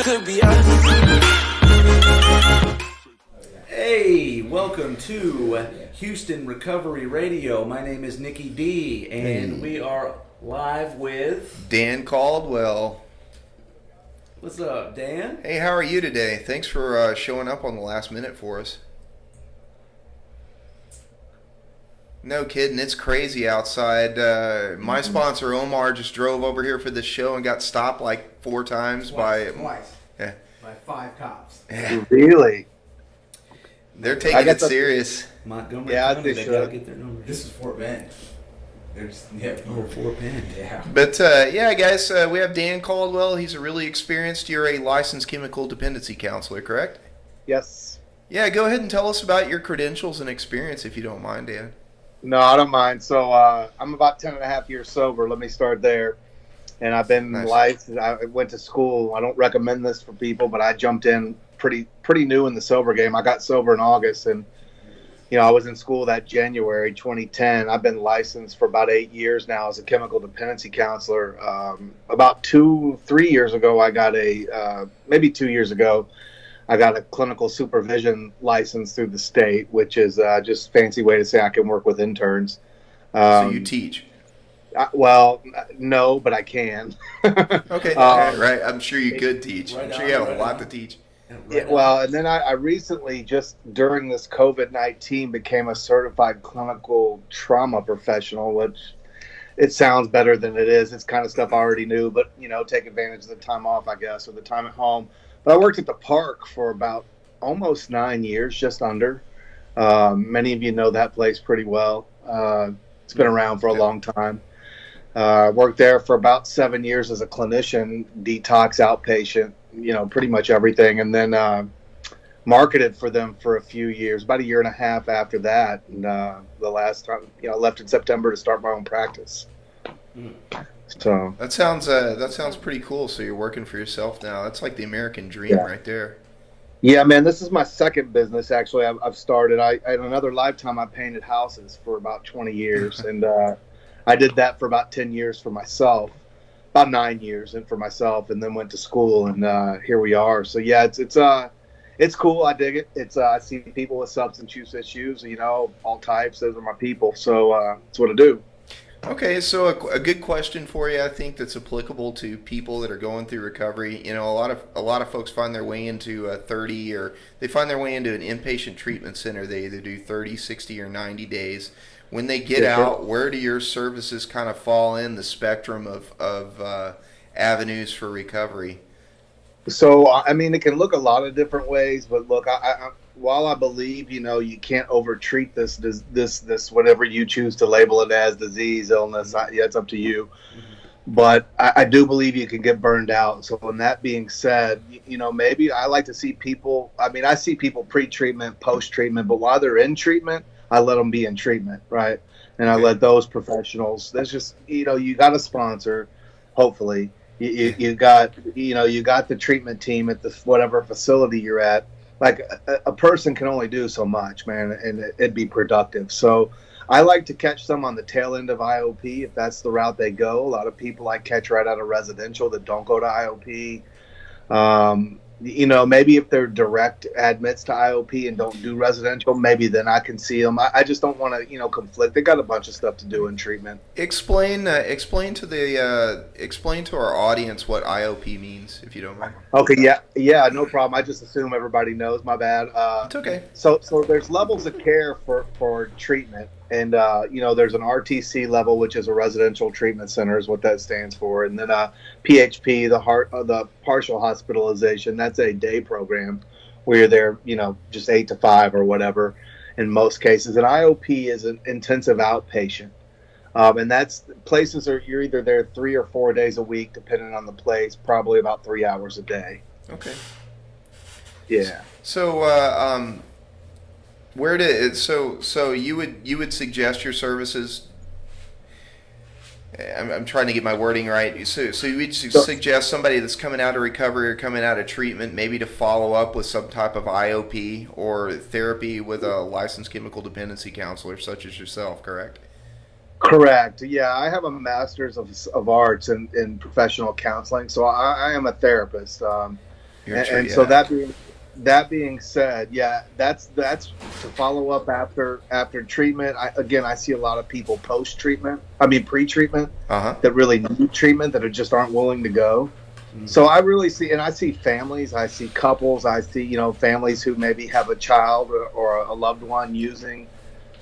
could be us. Hey, welcome to Houston Recovery Radio. My name is Nikki D, and we are live with Dan Caldwell. What's up, Dan? Hey, how are you today? Thanks for showing up on the last minute for us. No kidding, it's crazy outside. My sponsor Omar just drove over here for this show and got stopped like four times by 5 cops. Yeah. Really? They're taking it serious. Montgomery County, they gotta get their numbers. This is Fort Bend. Fort Bend. Yeah. But yeah, guys, we have Dan Caldwell. He's a really experienced. You're a licensed chemical dependency counselor, correct? Yes. Yeah, go ahead and tell us about your credentials and experience, if you don't mind, Dan. No, I don't mind. So I'm about 10 and a half years sober. Let me start there. And I've been licensed. I went to school. I don't recommend this for people, but I jumped in pretty new in the sober game. I got sober in August, and I was in school that January 2010. I've been licensed for about 8 years now as a chemical dependency counselor. About 2-3 years ago, I got maybe 2 years ago, I got a clinical supervision license through the state, which is just a fancy way to say I can work with interns. So you teach? Well, no, but I can. Okay, right. I'm sure you could teach. I'm sure you have a lot to teach. Yeah, well, and then I recently, just during this COVID-19, became a certified clinical trauma professional, which it sounds better than it is. It's kind of stuff I already knew, but, take advantage of the time off, I guess, or the time at home. But I worked at the park for about almost 9 years, just under. Many of you know that place pretty well. It's been around for a long time. Worked there for about 7 years as a clinician, detox outpatient, pretty much everything. And then marketed for them for a few years, about a year and a half after that. And the last time, I left in September to start my own practice. So that sounds pretty cool. So you're working for yourself now. That's like the American dream right there. Yeah, man, this is my second business, actually. I've started. In another lifetime, I painted houses for about 20 years. And I did that for about 10 years for myself, about 9 years and for myself, and then went to school, and here we are. So yeah, it's cool. I dig it. I see people with substance use issues, all types. Those are my people. So that's what I do. Okay, so a good question for you, I think, that's applicable to people that are going through recovery. A lot of folks find their way into 30, or they find their way into an inpatient treatment center. They either do 30, 60, or 90 days. When they get out, where do your services kind of fall in the spectrum of avenues for recovery? So, I mean, it can look a lot of different ways, but look, while I believe, you can't overtreat this whatever you choose to label it as, disease, illness, it's up to you. But I do believe you can get burned out. So, when that being said, maybe I like to see people, I see people pre-treatment, post-treatment, but while they're in treatment, I let them be in treatment, right? And I let those professionals. That's just you got a sponsor, hopefully. You got the treatment team at the whatever facility you're at. Like a person can only do so much, man, and it'd be productive. So I like to catch some on the tail end of IOP if that's the route they go. A lot of people I catch right out of residential that don't go to IOP. Maybe if they're direct admits to IOP and don't do residential, maybe then I can see them. I just don't want to, conflict. They got a bunch of stuff to do in treatment. Explain to our audience what IOP means, if you don't mind. Okay, yeah, no problem. I just assume everybody knows. My bad. It's okay. So there's levels of care for treatment, and there's an RTC level, which is a residential treatment center, is what that stands for, and then PHP, the partial hospitalization. That's a day program where you're there, just 8 to 5 or whatever in most cases. And IOP is an intensive outpatient. And that's places you're either there 3 or 4 days a week, depending on the place, probably about 3 hours a day. Okay. Yeah. So, so you would suggest your services? I'm trying to get my wording right. So you would suggest somebody that's coming out of recovery or coming out of treatment maybe to follow up with some type of IOP or therapy with a licensed chemical dependency counselor such as yourself, correct? Correct. Yeah, I have a master's of arts in professional counseling, so I am a therapist. And so that being said, yeah, that's to follow up after treatment. I see a lot of people pre-treatment that really need treatment that aren't willing to go. So I really see families, I see couples, I see families who maybe have a child or a loved one using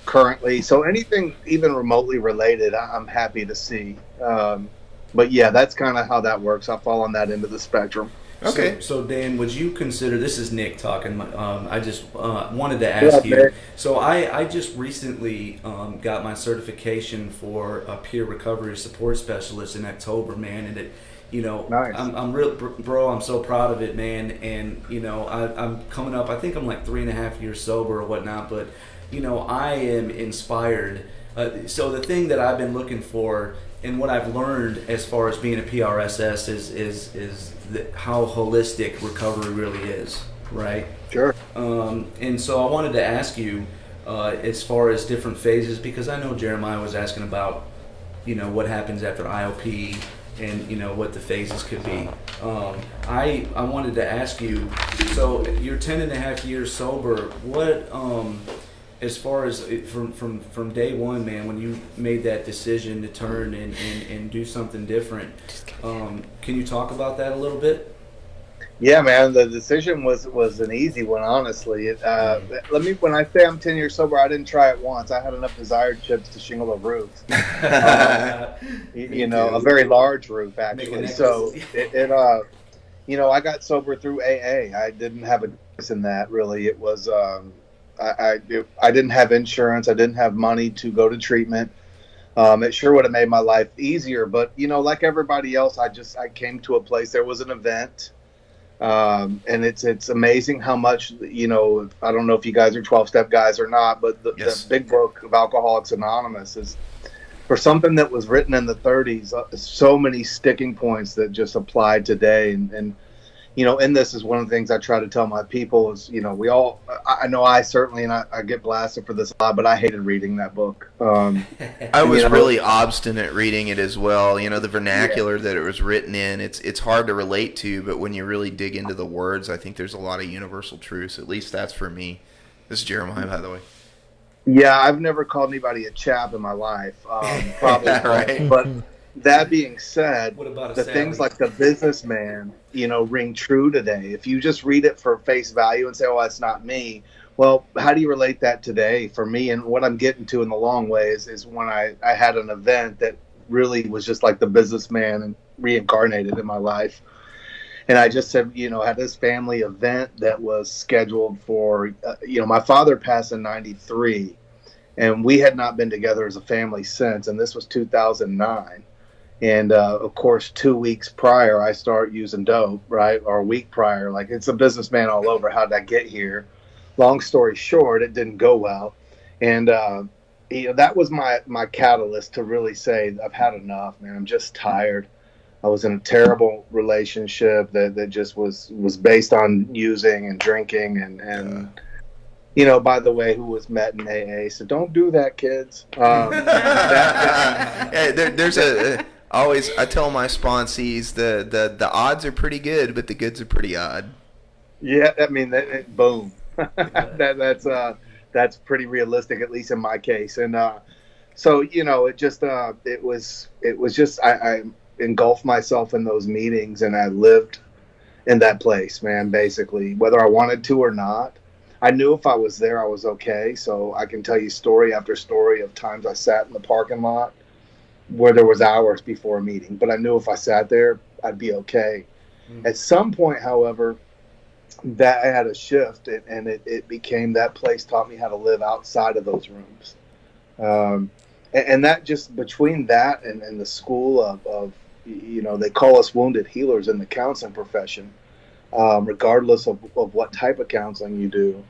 currently. So anything even remotely related, I'm happy to see. But yeah, that's kind of how that works. I fall on that end of the spectrum. Okay. So Dan, would you consider, this is Nick talking, I just wanted to ask you, Nick. So I just recently got my certification for a peer recovery support specialist in October, man, and it, nice. I'm real, bro, I'm so proud of it, man, and, I'm coming up, I think I'm like 3.5 years sober or whatnot, but, I am inspired. So the thing that I've been looking for and what I've learned as far as being a PRSS is how holistic recovery really is, right? Sure. And so I wanted to ask you, as far as different phases, because I know Jeremiah was asking about, what happens after IOP and, what the phases could be. I wanted to ask you, so you're 10.5 years sober, what, as far as from day one, man, when you made that decision to turn and do something different, can you talk about that a little bit? Yeah, man, the decision was an easy one, honestly. When I say I'm 10 years sober, I didn't try it once. I had enough desired chips to shingle a roof. A very large roof, actually. So I got sober through AA. I didn't have a choice in that, really. It was I didn't have insurance. I didn't have money to go to treatment. It sure would have made my life easier, but like everybody else, I came to a place. There was an event, and it's amazing how much I don't know if you guys are 12-step guys or not, but the big book of Alcoholics Anonymous is, for something that was written in the 30s, so many sticking points that just apply today, and and this is one of the things I try to tell my people is, I know I certainly, and I get blasted for this a lot, but I hated reading that book. I was really obstinate reading it as well. The vernacular that it was written in, it's hard to relate to, but when you really dig into the words, I think there's a lot of universal truths. At least that's for me. This is Jeremiah, by the way. Yeah, I've never called anybody a chap in my life. Probably, right. But that being said, the things like The Businessman, ring true today. If you just read it for face value and say, oh, that's not me. Well, how do you relate that today for me? And what I'm getting to in the long way is when I had an event that really was just like The Businessman and reincarnated in my life. And I just said, had this family event that was scheduled for, my father passed in 93, and we had not been together as a family since. And this was 2009. And, of course, 2 weeks prior, I start using dope, right? Or a week prior. Like, it's a businessman all over. How did I get here? Long story short, it didn't go well. And, that was my catalyst to really say, I've had enough, man. I'm just tired. I was in a terrible relationship that just was based on using and drinking. And by the way, who was met in AA. So don't do that, kids. Always, I tell my sponsees the odds are pretty good, but the goods are pretty odd. Yeah, I mean, boom. That's pretty realistic, at least in my case. And so it was just I engulfed myself in those meetings, and I lived in that place, man. Basically, whether I wanted to or not, I knew if I was there, I was okay. So I can tell you story after story of times I sat in the parking lot where there was hours before a meeting, but I knew if I sat there, I'd be okay. Mm-hmm. At some point, however, that I had a shift, and it became that place taught me how to live outside of those rooms. And that just between that and the school of they call us wounded healers in the counseling profession, regardless of what type of counseling you do.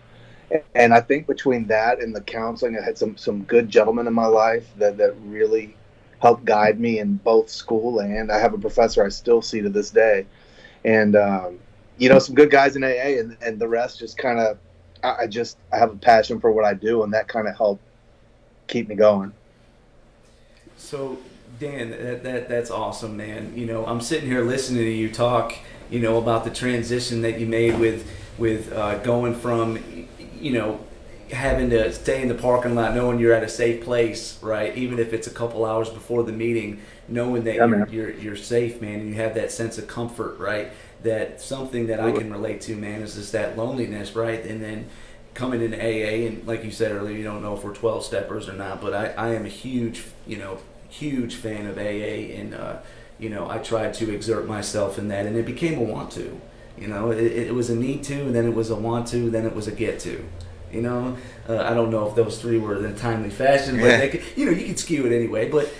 And I think between that and the counseling, I had some good gentlemen in my life that really helped guide me in both school, and I have a professor I still see to this day. And, some good guys in AA, and the rest just kind of, I have a passion for what I do, and that kind of helped keep me going. So, Dan, that's awesome, man. I'm sitting here listening to you talk, about the transition that you made with going from, having to stay in the parking lot knowing you're at a safe place, right? Even if it's a couple hours before the meeting, knowing that you're safe, man, and you have that sense of comfort, right? That something that I can relate to, man, is just that loneliness, right? And then coming into AA, and like you said earlier, you don't know if we're 12 steppers or not, but I am a huge fan of AA, and I tried to exert myself in that, and it became a want to. It was a need to, and then it was a want to, then it was a get to. I don't know if those three were in a timely fashion, but they could, you can skew it anyway. But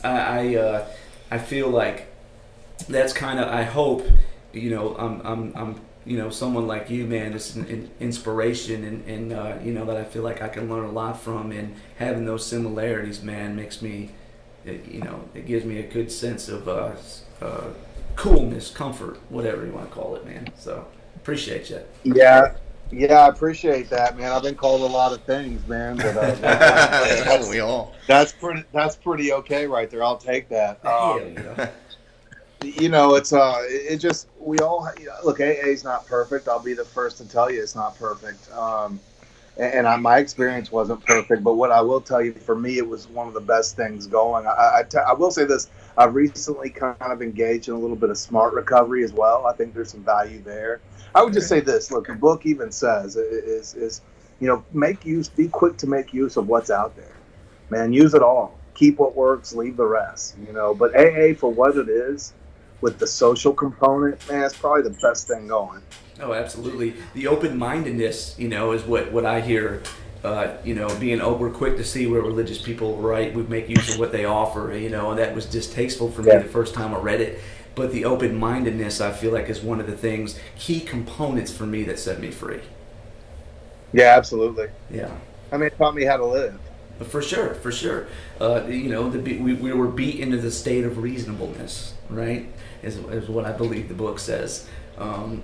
I feel like that's kind of, I hope, I'm someone like you, man, is an inspiration, and that I feel like I can learn a lot from, and having those similarities, man, makes me, it gives me a good sense of coolness, comfort, whatever you want to call it, man. So appreciate you. Yeah, I appreciate that, man. I've been called a lot of things, man, but we all. That's pretty okay right there. I'll take that. It just, we all, look, AA is not perfect. I'll be the first to tell you it's not perfect. My experience wasn't perfect, but what I will tell you, for me, it was one of the best things going. I will say this: I've recently kind of engaged in a little bit of smart recovery as well. I think there's some value there. I would just say this: look, the book even says is be quick to make use of what's out there, man. Use it all. Keep what works, leave the rest. But AA, for what it is, with the social component, man, it's probably the best thing going. Oh, absolutely. The open-mindedness, is what I hear. We're quick to see where religious people write. We make use of what they offer, and that was distasteful for me the first time I read it. But the open-mindedness, I feel like, is one of the key components for me that set me free. Yeah, absolutely. Yeah. I mean, it taught me how to live. For sure. We were beat into the state of reasonableness, right? Is what I believe the book says. And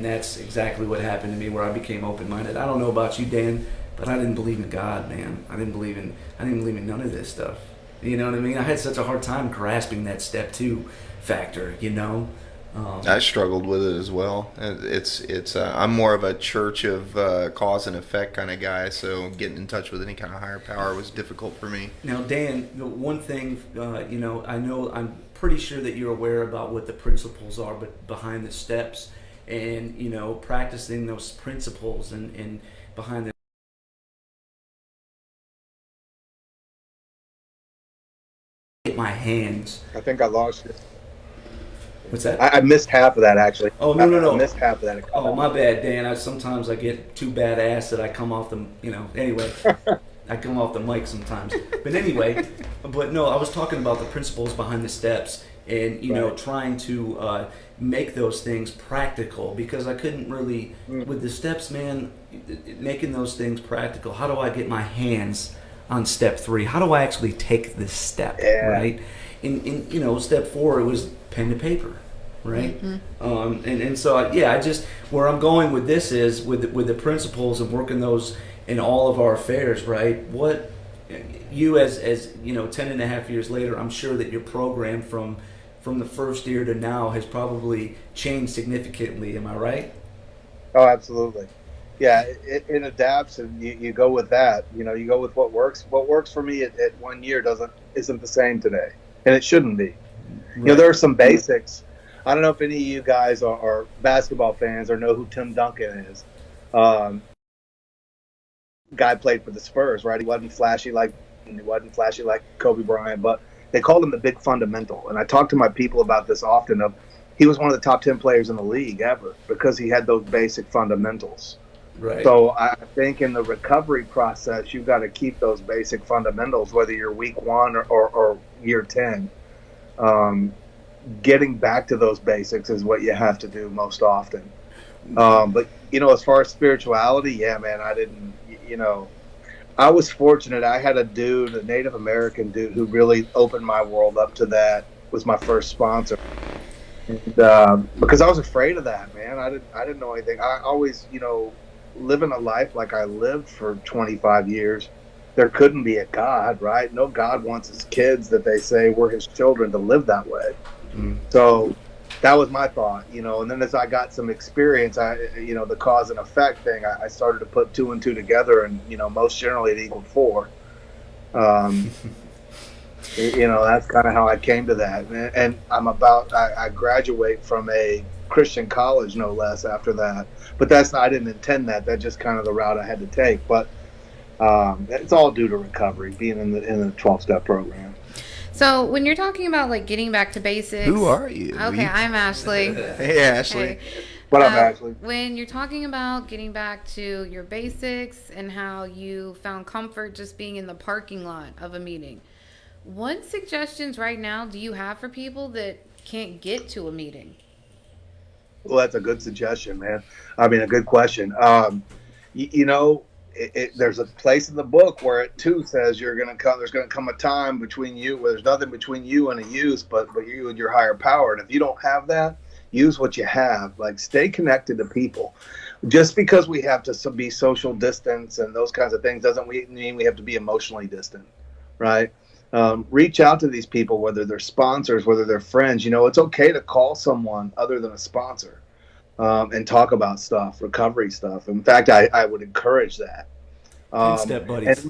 that's exactly what happened to me, where I became open-minded. I don't know about you, Dan, but I didn't believe in God, man. I didn't believe in none of this stuff. You know what I mean? I had such a hard time grasping that step 2 factor, I struggled with it as well. It's I'm more of a church of cause and effect kind of guy, so getting in touch with any kind of higher power was difficult for me. Now, Dan, the one thing, I'm pretty sure that you're aware about what the principles are, but behind the steps, and practicing those principles and behind the get my hands. I think I lost you. What's that? I missed half of that, actually. Oh, no. I missed half of that. Oh, my bad, Dan. Sometimes I get too badass that I come off the, anyway. I come off the mic sometimes. But anyway, no, I was talking about the principles behind the steps, and, trying to make those things practical, because I couldn't really, with the steps, man, making those things practical. How do I get my hands on step 3? How do I actually take this step, right? In step 4, it was pen to paper, right? Mm-hmm. So I just, where I'm going with this is with the principles and working those in all of our affairs, right? What you as 10 and a half years later, I'm sure that your program from the first year to now has probably changed significantly. Am I right? Oh, absolutely. Yeah, it adapts, and you go with that. You go with what works. What works for me at 1 year isn't the same today, and it shouldn't be. Right. There are some basics. I don't know if any of you guys are basketball fans or know who Tim Duncan is. Guy played for the Spurs, right? He wasn't flashy like Kobe Bryant, but they called him the big fundamental. And I talk to my people about this often. He was one of the top 10 players in the league ever because he had those basic fundamentals. Right. So I think in the recovery process, you've got to keep those basic fundamentals, whether you're week 1 or year 10. Getting back to those basics is what you have to do most often. But as far as spirituality, yeah, man, I didn't, I was fortunate. I had a Native American dude who really opened my world up to that, was my first sponsor. And, because I was afraid of that, man. I didn't know anything. I always, living a life like I lived for 25 years, there couldn't be a God, right? No God wants his kids that they say we're his children to live that way. Mm. So that was my thought, and then as I got some experience, the cause and effect thing, I started to put two and two together, and, most generally it equaled four. That's kind of how I came to that. And I graduate from a Christian college, no less, after that. But I didn't intend that. That's just kind of the route I had to take. But it's all due to recovery, being in the 12-step program. So when you're talking about like getting back to basics, who are you? Okay, I'm Ashley. Hey, Ashley. Hey. What up, Ashley? When you're talking about getting back to your basics and how you found comfort just being in the parking lot of a meeting, what suggestions right now do you have for people that can't get to a meeting? Well, that's a good suggestion, man. I mean, a good question. There's a place in the book where it too says there's going to come a time between you where there's nothing between you and a use, but you and your higher power. And if you don't have that, use what you have. Like, stay connected to people. Just because we have to be social distance and those kinds of things doesn't mean we have to be emotionally distant, right? Reach out to these people, whether they're sponsors, whether they're friends. It's okay to call someone other than a sponsor and talk about stuff, recovery stuff. In fact, I would encourage that. Step buddies.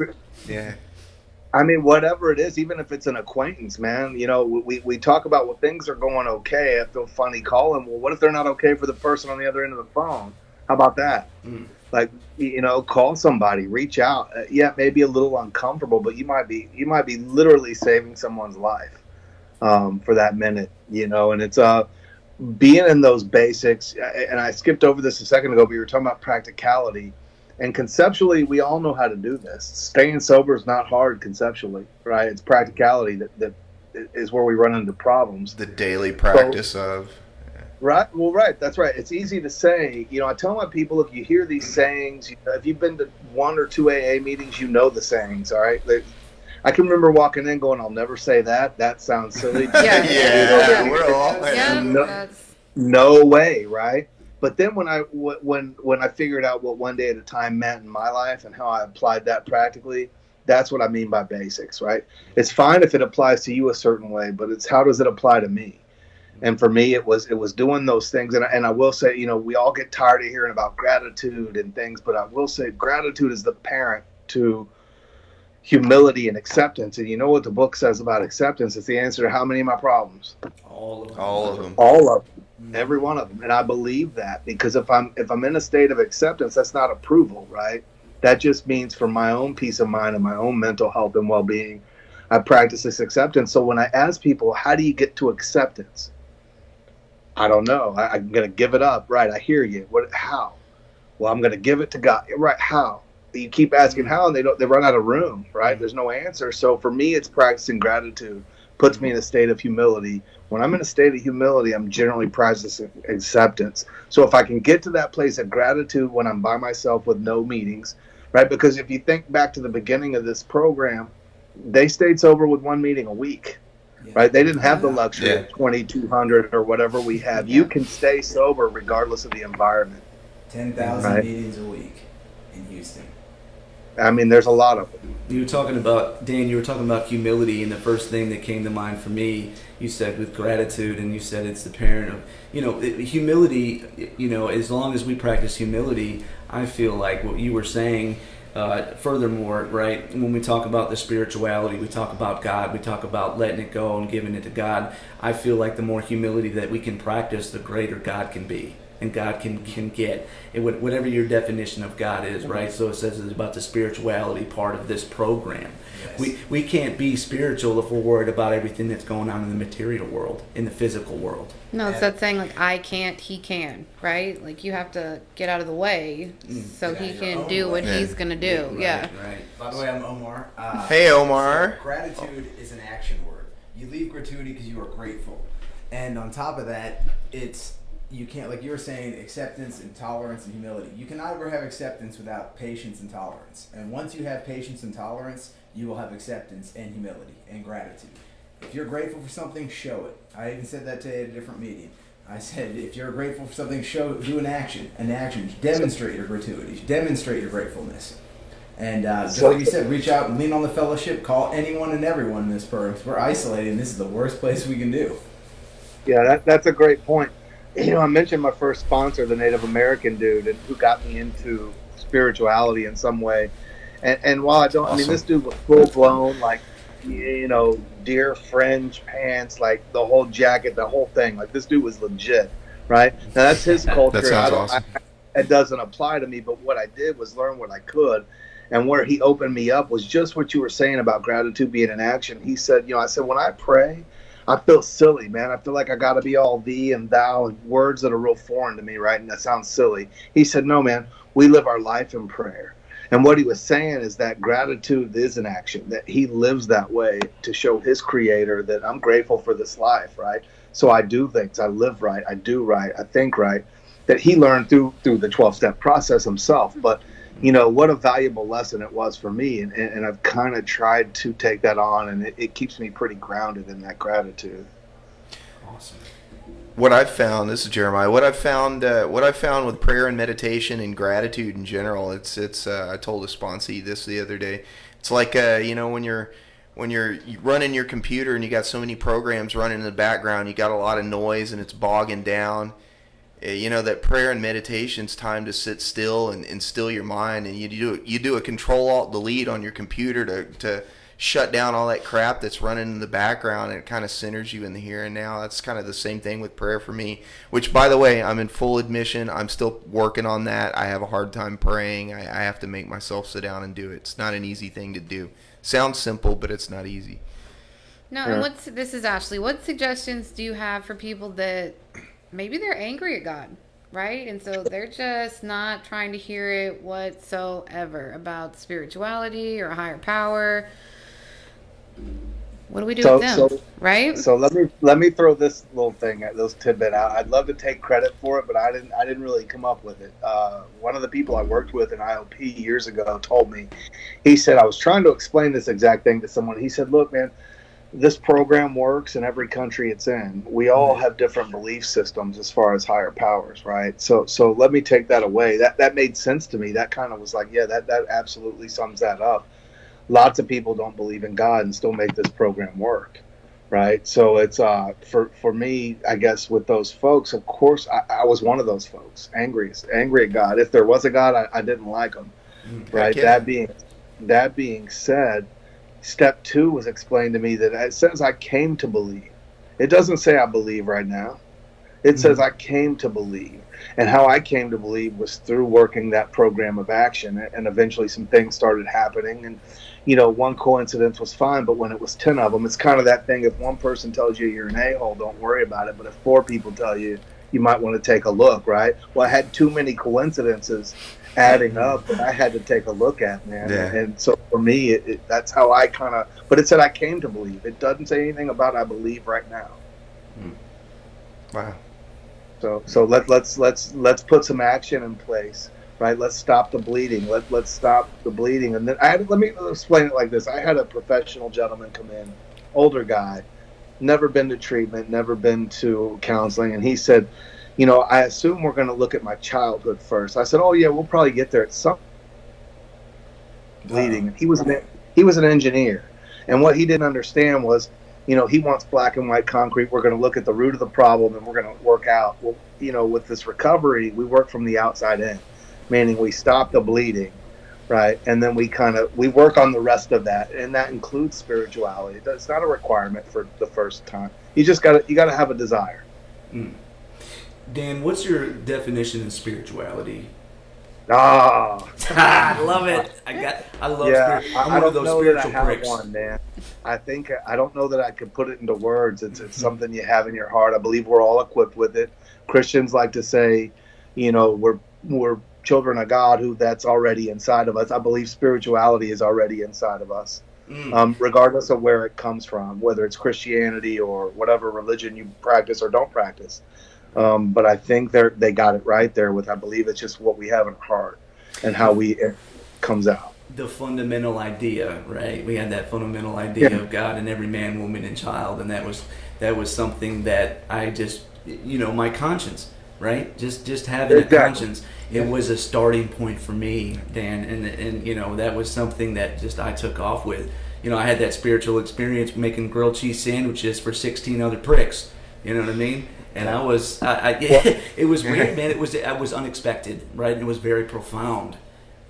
Yeah. I mean, whatever it is, even if it's an acquaintance, man, we talk about, well, things are going okay. I feel funny calling. Well, what if they're not okay for the person on the other end of the phone? How about that? Like, call somebody, reach out. Yeah, it may be a little uncomfortable, but you might be literally saving someone's life for that minute, and it's being in those basics. And I skipped over this a second ago, but you were talking about practicality. And conceptually, we all know how to do this. Staying sober is not hard conceptually, right? It's practicality that is where we run into problems. The daily practice of. Right. Well, right. That's right. It's easy to say. I tell my people, if you hear these sayings, if you've been to 1 or 2 AA meetings, the sayings, all right? I can remember walking in going, I'll never say that. That sounds silly. Yeah. We're all. Yeah, no way, right? But then when I figured out what one day at a time meant in my life and how I applied that practically, that's what I mean by basics, right? It's fine if it applies to you a certain way, but it's how does it apply to me? And for me, it was doing those things. And I will say, we all get tired of hearing about gratitude and things, but I will say gratitude is the parent to humility and acceptance. And you know what the book says about acceptance? It's the answer to how many of my problems? All of them. All of them. Every one of them. And I believe that, because if I'm in a state of acceptance, that's not approval, right? That just means for my own peace of mind and my own mental health and well-being, I practice this acceptance. So when I ask people, how do you get to acceptance? I don't know. I'm going to give it up. Right. I hear you. How? Well, I'm going to give it to God. Right. How? You keep asking how, and they run out of room, right? There's no answer. So for me, it's practicing gratitude, puts me in a state of humility. When I'm in a state of humility, I'm generally practicing acceptance. So if I can get to that place of gratitude when I'm by myself with no meetings, right? Because if you think back to the beginning of this program, they stayed sober with 1 meeting a week, right? They didn't have the luxury of 2,200 or whatever we have. You can stay sober regardless of the environment. 10,000 meetings a week in Houston. I mean, there's a lot of them. You were talking about, Dan, humility, and the first thing that came to mind for me, you said with gratitude, and you said it's the parent of, humility, as long as we practice humility, I feel like what you were saying, furthermore, right, when we talk about the spirituality, we talk about God, we talk about letting it go and giving it to God. I feel like the more humility that we can practice, the greater God can be. And God can get it, whatever your definition of God is, right? So it says it's about the spirituality part of this program. Yes. We can't be spiritual if we're worried about everything that's going on in the material world, in the physical world. No, it's that saying like, I can't, he can, right? Like, you have to get out of the way so he can do what he's going to do. Right. By the way, I'm Omar. Hey, Omar. So gratitude is an action word. You leave gratuity because you are grateful. And on top of that, you can't, like you were saying, acceptance and tolerance and humility. You can never have acceptance without patience and tolerance. And once you have patience and tolerance, you will have acceptance and humility and gratitude. If you're grateful for something, show it. I even said that today at a different meeting. I said, if you're grateful for something, do an action. Demonstrate your gratuity. Demonstrate your gratefulness. And just like you said, reach out and lean on the fellowship. Call anyone and everyone in this program. We're isolated, and this is the worst place we can do. Yeah, that's a great point. You know, I mentioned my first sponsor, the Native American dude, and who got me into spirituality in some way. And while I don't, I mean, Awesome. this dude was full blown, like, you know, deer fringe pants, like the whole jacket, the whole thing. Like, this dude was legit, right? Now that's his culture. That sounds I don't, awesome. it doesn't apply to me. But what I did was learn what I could, and where he opened me up was just what you were saying about gratitude being in action. He said, you know, I said, when I pray, I feel silly, man. I feel like I got to be all thee and thou, and words that are real foreign to me, right? And that sounds silly. He said, no, man, we live our life in prayer. And what he was saying is that gratitude is an action, that he lives that way to show his creator that I'm grateful for this life, right? So I do things, I live right, I do right, I think right, that he learned through the 12-step process himself. But, you know, what a valuable lesson it was for me. And I've kind of tried to take that on, and it keeps me pretty grounded in that gratitude. Awesome. What I've found, this is Jeremiah. What I've found with prayer and meditation and gratitude in general, it's. I told a sponsee this the other day. It's like you know, when you're running your computer and you got so many programs running in the background, you got a lot of noise and it's bogging down. You know, that prayer and meditation's time to sit still and still your mind, and you do a Control-Alt-Delete on your computer to shut down all that crap that's running in the background, and it kind of centers you in the here and now. That's kind of the same thing with prayer for me, which, by the way, I'm in full admission, I'm still working on that. I have a hard time praying. I have to make myself sit down and do it. It's not an easy thing to do. Sounds simple, but it's not easy. No, and this is Ashley. What suggestions do you have for people that maybe they're angry at God, right? And so they're just not trying to hear it whatsoever about spirituality or a higher power? What do we do with them, right? So let me throw this little tidbit out. I'd love to take credit for it, but I didn't really come up with it. One of the people I worked with in IOP years ago told me, he said, I was trying to explain this exact thing to someone. He said, look, man, this program works in every country it's in. We all have different belief systems as far as higher powers, right? So let me take that away. That made sense to me. That kind of was like, yeah, that absolutely sums that up. Lots of people don't believe in God and still make this program work, right? So it's for me, I guess, with those folks, of course, I was one of those folks, angry at God. If there was a God, I didn't like him, right? That being said, step 2 was explained to me that it says I came to believe. It doesn't say I believe right now. It says I came to believe. And how I came to believe was through working that program of action. And eventually some things started happening. And, you know, one coincidence was fine, but when it was 10 of them, it's kind of that thing. If one person tells you you're an a-hole, don't worry about it. But if 4 people tell you, you might want to take a look, right? Well, I had too many coincidences adding up that I had to take a look at, man. Yeah. And so for me, that's how I kind of, but it said I came to believe. It doesn't say anything about I believe right now. Wow. So let's put some action in place, right? Let's stop the bleeding. Let's stop the bleeding. And then let me explain it like this. I had a professional gentleman come in, older guy, never been to treatment, never been to counseling, and he said, you know, I assume we're going to look at my childhood first. I said, oh yeah, we'll probably get there at some bleeding. He was an engineer, and what he didn't understand was, you know, he wants black and white concrete. We're going to look at the root of the problem and we're going to work out. Well, you know, with this recovery, we work from the outside in, meaning we stop the bleeding, right? And then we work on the rest of that, and that includes spirituality. It's not a requirement for the first time. You got to have a desire. Dan, what's your definition of spirituality? I love it. I love yeah, spirit. I'm one of those spiritual pricks. One, man. I don't know that I could put it into words. It's something you have in your heart. I believe we're all equipped with it. Christians like to say, you know, we're children of God, who that's already inside of us. I believe spirituality is already inside of us, regardless of where it comes from, whether it's Christianity or whatever religion you practice or don't practice. But I think they got it right there with, I believe it's just what we have in our heart and how it comes out. The fundamental idea, right? We had that fundamental idea of God in every man, woman, and child, and that was something that I just, you know, my conscience, right? Just having a conscience, it was a starting point for me, Dan, and you know, that was something that just I took off with. You know, I had that spiritual experience making grilled cheese sandwiches for 16 other pricks. You know what I mean? And I it was weird, man. It was unexpected, right? And it was very profound.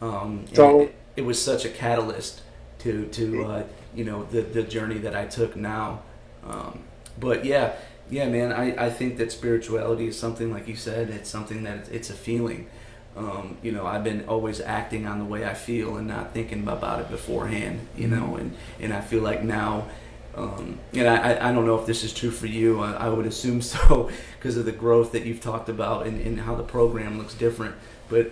So it was such a catalyst to the journey that I took now. But yeah, man. I think that spirituality is something, like you said, it's something that it's a feeling. I've been always acting on the way I feel and not thinking about it beforehand. And I feel like now. And I don't know if this is true for you. I would assume so because of the growth that you've talked about and how the program looks different. But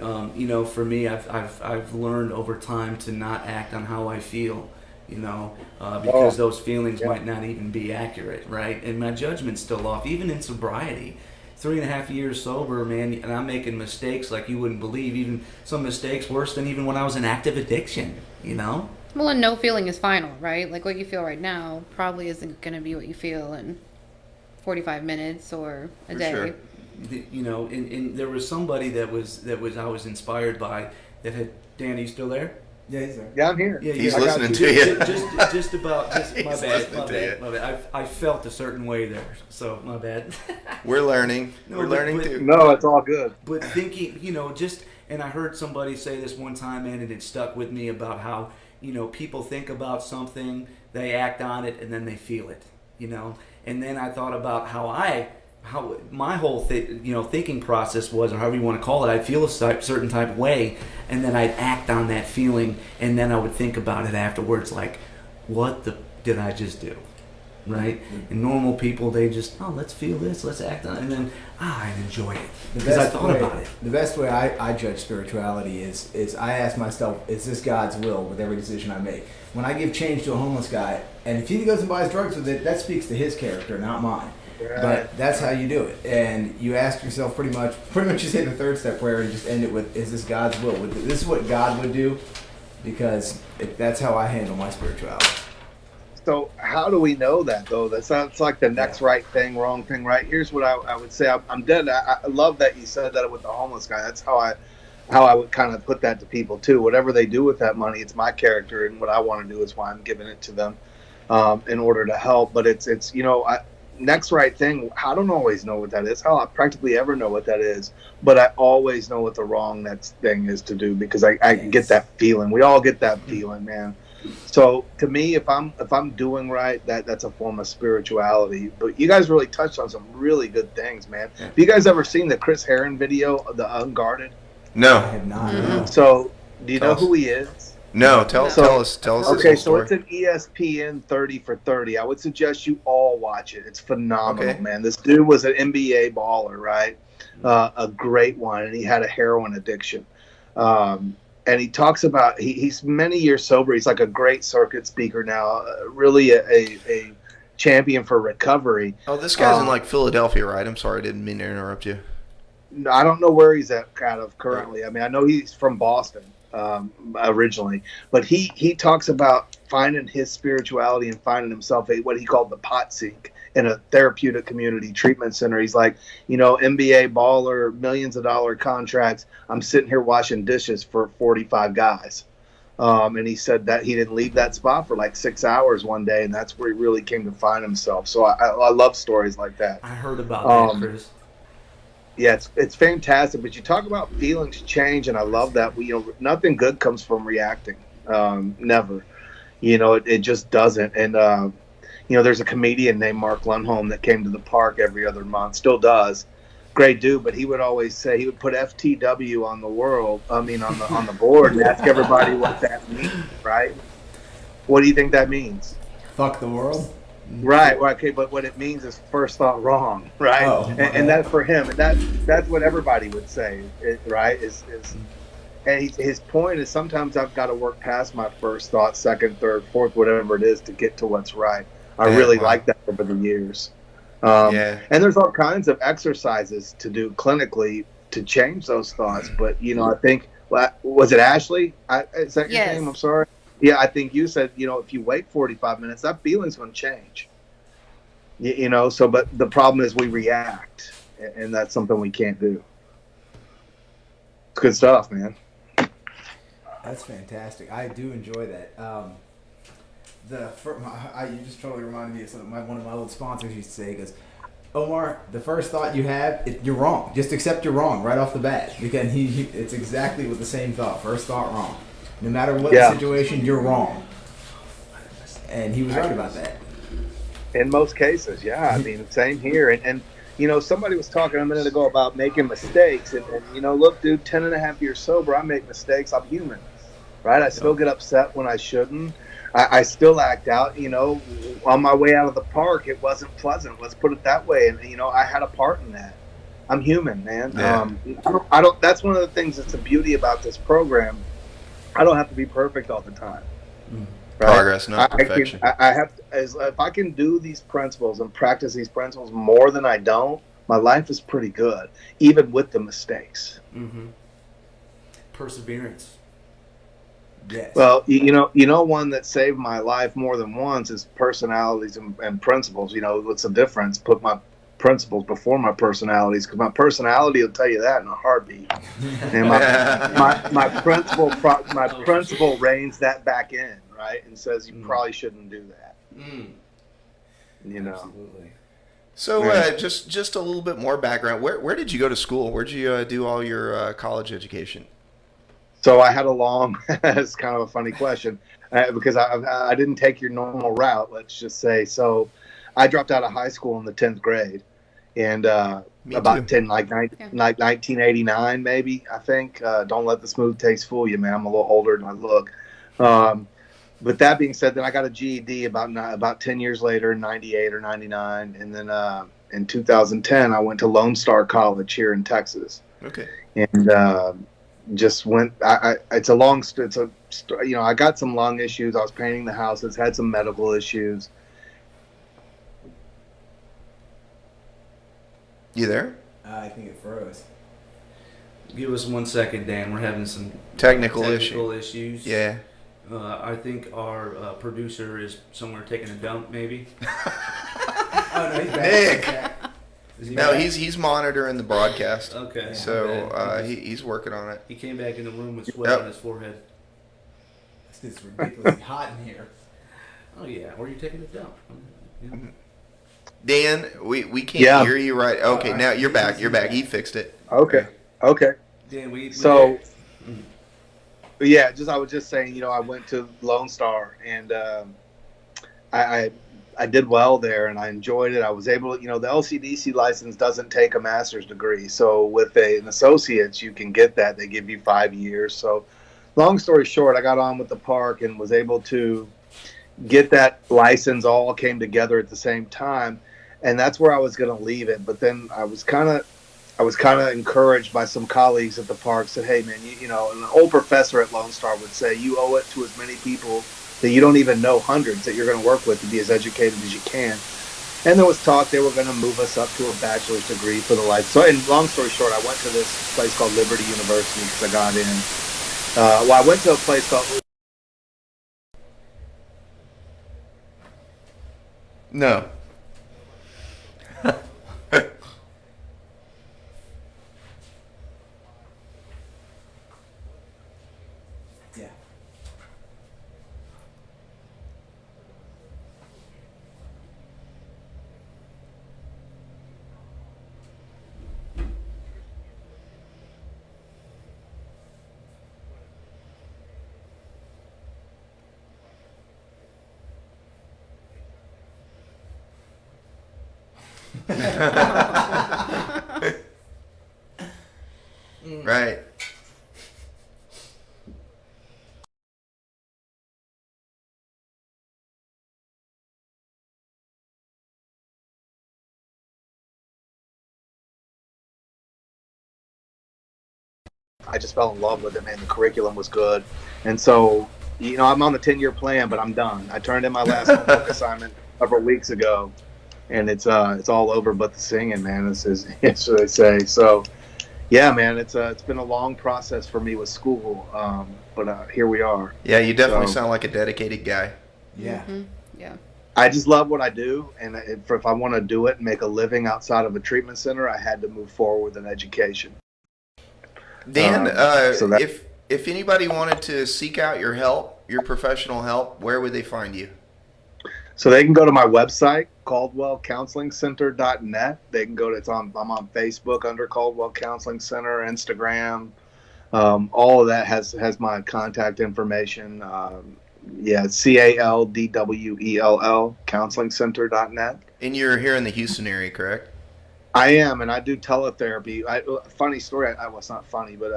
for me, I've learned over time to not act on how I feel, because those feelings might not even be accurate, right? And my judgment's still off, even in sobriety. 3.5 years sober, man, and I'm making mistakes like you wouldn't believe. Even some mistakes worse than even when I was in active addiction, Well, and no feeling is final, right? Like what you feel right now probably isn't going to be what you feel in 45 minutes or a day. Sure. And there was somebody that I was inspired by that had. Dan, are you still there? Yeah, he's there. Yeah, I'm here. Yeah, He's listening to you. Just about. He's My listening to bad. you. My bad. I felt a certain way there, so my bad. We're learning. No, We're learning too. No, it's all good. But thinking, and I heard somebody say this one time, man, and it stuck with me about how, people think about something, they act on it, and then they feel it, And then I thought about how my whole thinking process was, or however you want to call it. I'd feel a certain type of way, and then I'd act on that feeling, and then I would think about it afterwards, like, what did I just do? Right? And normal people, they just, let's feel this, let's act on it, and then, I enjoy it. Because I thought about it. The best way I judge spirituality is I ask myself, is this God's will with every decision I make? When I give change to a homeless guy, and if he goes and buys drugs with it, that speaks to his character, not mine. Right. But that's how you do it. And you ask yourself pretty much you say the third step prayer and just end it with, is this God's will? This is what God would do, because that's how I handle my spirituality. So how do we know that, though? That sounds like the next right thing, wrong thing, right? Here's what I would say. I'm dead. I love that you said that with the homeless guy. That's how I would kind of put that to people, too. Whatever they do with that money, it's my character, and what I want to do is why I'm giving it to them in order to help. But it's next right thing, I don't always know what that is. How I practically ever know what that is. But I always know what the wrong next thing is to do, because I get that feeling. We all get that feeling, man. So to me, if I'm doing right, that's a form of spirituality. But you guys really touched on some really good things, man. Yeah. Have you guys ever seen the Chris Herron video of the Unguarded? I No. have not. Mm-hmm. So do you Tell know us. who he is? No. Tell us. Tell us. Okay, the so story. it's an ESPN 30 for 30. I would suggest you all watch it. It's phenomenal, Okay. man. This dude was an NBA baller, right? A great one, and he had a heroin addiction. And he talks about he's many years sober. He's like a great circuit speaker now, really a champion for recovery. Oh, this guy's in like Philadelphia, right? I'm sorry, I didn't mean to interrupt you. I don't know where he's at out of currently. I mean, I know he's from Boston originally, but he talks about finding his spirituality and finding himself what he called the pot sink in a therapeutic community treatment center. He's like, NBA baller, millions of dollar contracts. I'm sitting here washing dishes for 45 guys. And he said that he didn't leave that spot for like 6 hours one day, and that's where he really came to find himself. So I love stories like that. I heard about that, Chris. Yeah, it's fantastic. But you talk about feelings change, and I love that. Nothing good comes from reacting. Never. It just doesn't. And there's a comedian named Mark Lundholm that came to the park every other month, still does. Great dude, but he would always say he would put FTW on the board and ask everybody what that means, right? What do you think that means? Fuck the world? Right, okay, but what it means is first thought wrong, right? Oh, and that's for him, and that's what everybody would say, right? And his point is sometimes I've got to work past my first thought, second, third, fourth, whatever it is to get to what's right. I really like that over the years. And there's all kinds of exercises to do clinically to change those thoughts. But, I think, was it Ashley? Is that your name? I'm sorry. Yeah, I think you said, if you wait 45 minutes, that feeling's going to change. But the problem is we react, and that's something we can't do. Good stuff, man. That's fantastic. I do enjoy that. You just totally reminded me of something one of my old sponsors used to say. He goes, Omar, the first thought you have, you're wrong. Just accept you're wrong right off the bat. Because it's exactly with the same thought. First thought, wrong. No matter what the situation, you're wrong. And he was right about that. In most cases, yeah. I mean, same here. And you know, somebody was talking a minute ago about making mistakes. And you know, look, dude, 10 and a half years sober, I make mistakes. I'm human, right? I still get upset when I shouldn't. I still act out, you know. On my way out of the park, it wasn't pleasant. Let's put it that way. And, you know, I had a part in that. I'm human, man. Yeah. I don't, that's one of the things that's the beauty about this program. I don't have to be perfect all the time. Right? Progress, not perfection. I have to, if I can do these principles and practice these principles more than I don't, my life is pretty good, even with the mistakes. Mm-hmm. Perseverance. Yes. Well, you know, one that saved my life more than once is personalities and principles. You know, what's the difference? Put my principles before my personalities, because my personality will tell you that in a heartbeat. And my principle reins that back in, right, and says you probably shouldn't do that. You know. Absolutely. So just a little bit more background. Where did you go to school? Where'd you do all your college education? So I had a long, it's kind of a funny question, because I didn't take your normal route, let's just say. So I dropped out of high school in the 10th grade, and about 1989 maybe, I think. Don't let the smooth taste fool you, man. I'm a little older than I look. But that being said, then I got a GED about 10 years later, 98 or 99. And then in 2010, I went to Lone Star College here in Texas. Okay. And just went. It's a long. You know, I got some lung issues. I was painting the houses. Had some medical issues. You there? I think it froze. Give us 1 second, Dan. We're having some Technical issues. Yeah. I think our producer is somewhere taking a dump, maybe. Oh no, he's back. Nick. Is he No, back? he's monitoring the broadcast. Okay. So he's working on it. He came back in the room with sweat on his forehead. It's ridiculously hot in here. Oh yeah, or you taking a dump? Yeah. Dan, we can't hear you right. Okay, now you're back. You're back. back. He fixed it. Okay. Dan, So, yeah, I was just saying, you know, I went to Lone Star, and I did well there, and I enjoyed it. I was able to, you know, the LCDC license doesn't take a master's degree. So with an associate's, you can get that. They give you 5 years. So long story short, I got on with the park and was able to get that license. All came together at the same time. And that's where I was going to leave it. But then I was kind of encouraged by some colleagues at the park. Said, hey, man, you know, an old professor at Lone Star would say, you owe it to as many people that you don't even know, hundreds that you're going to work with, to be as educated as you can. And there was talk they were going to move us up to a bachelor's degree for the life. So, and long story short, I went to this place called Liberty University because I got in. I went to a place called... No. Yeah. Right. I just fell in love with it, man. The curriculum was good. And so, you know, I'm on the 10-year plan, but I'm done. I turned in my last homework assignment several weeks ago, and it's all over but the singing, man. It's what they say. So, yeah, man, it's been a long process for me with school, but here we are. Yeah, you definitely sound like a dedicated guy. Yeah. Mm-hmm. Yeah. I just love what I do, and if I want to do it and make a living outside of a treatment center, I had to move forward with an education. Dan, so if anybody wanted to seek out your help, your professional help, where would they find you? So they can go to my website, CaldwellCounselingCenter.net. They can go to I'm on Facebook under Caldwell Counseling Center, Instagram. All of that has my contact information. CALDWELL CounselingCenter.net. And you're here in the Houston area, correct? I am, and I do teletherapy. Funny story. Well, it's not funny, but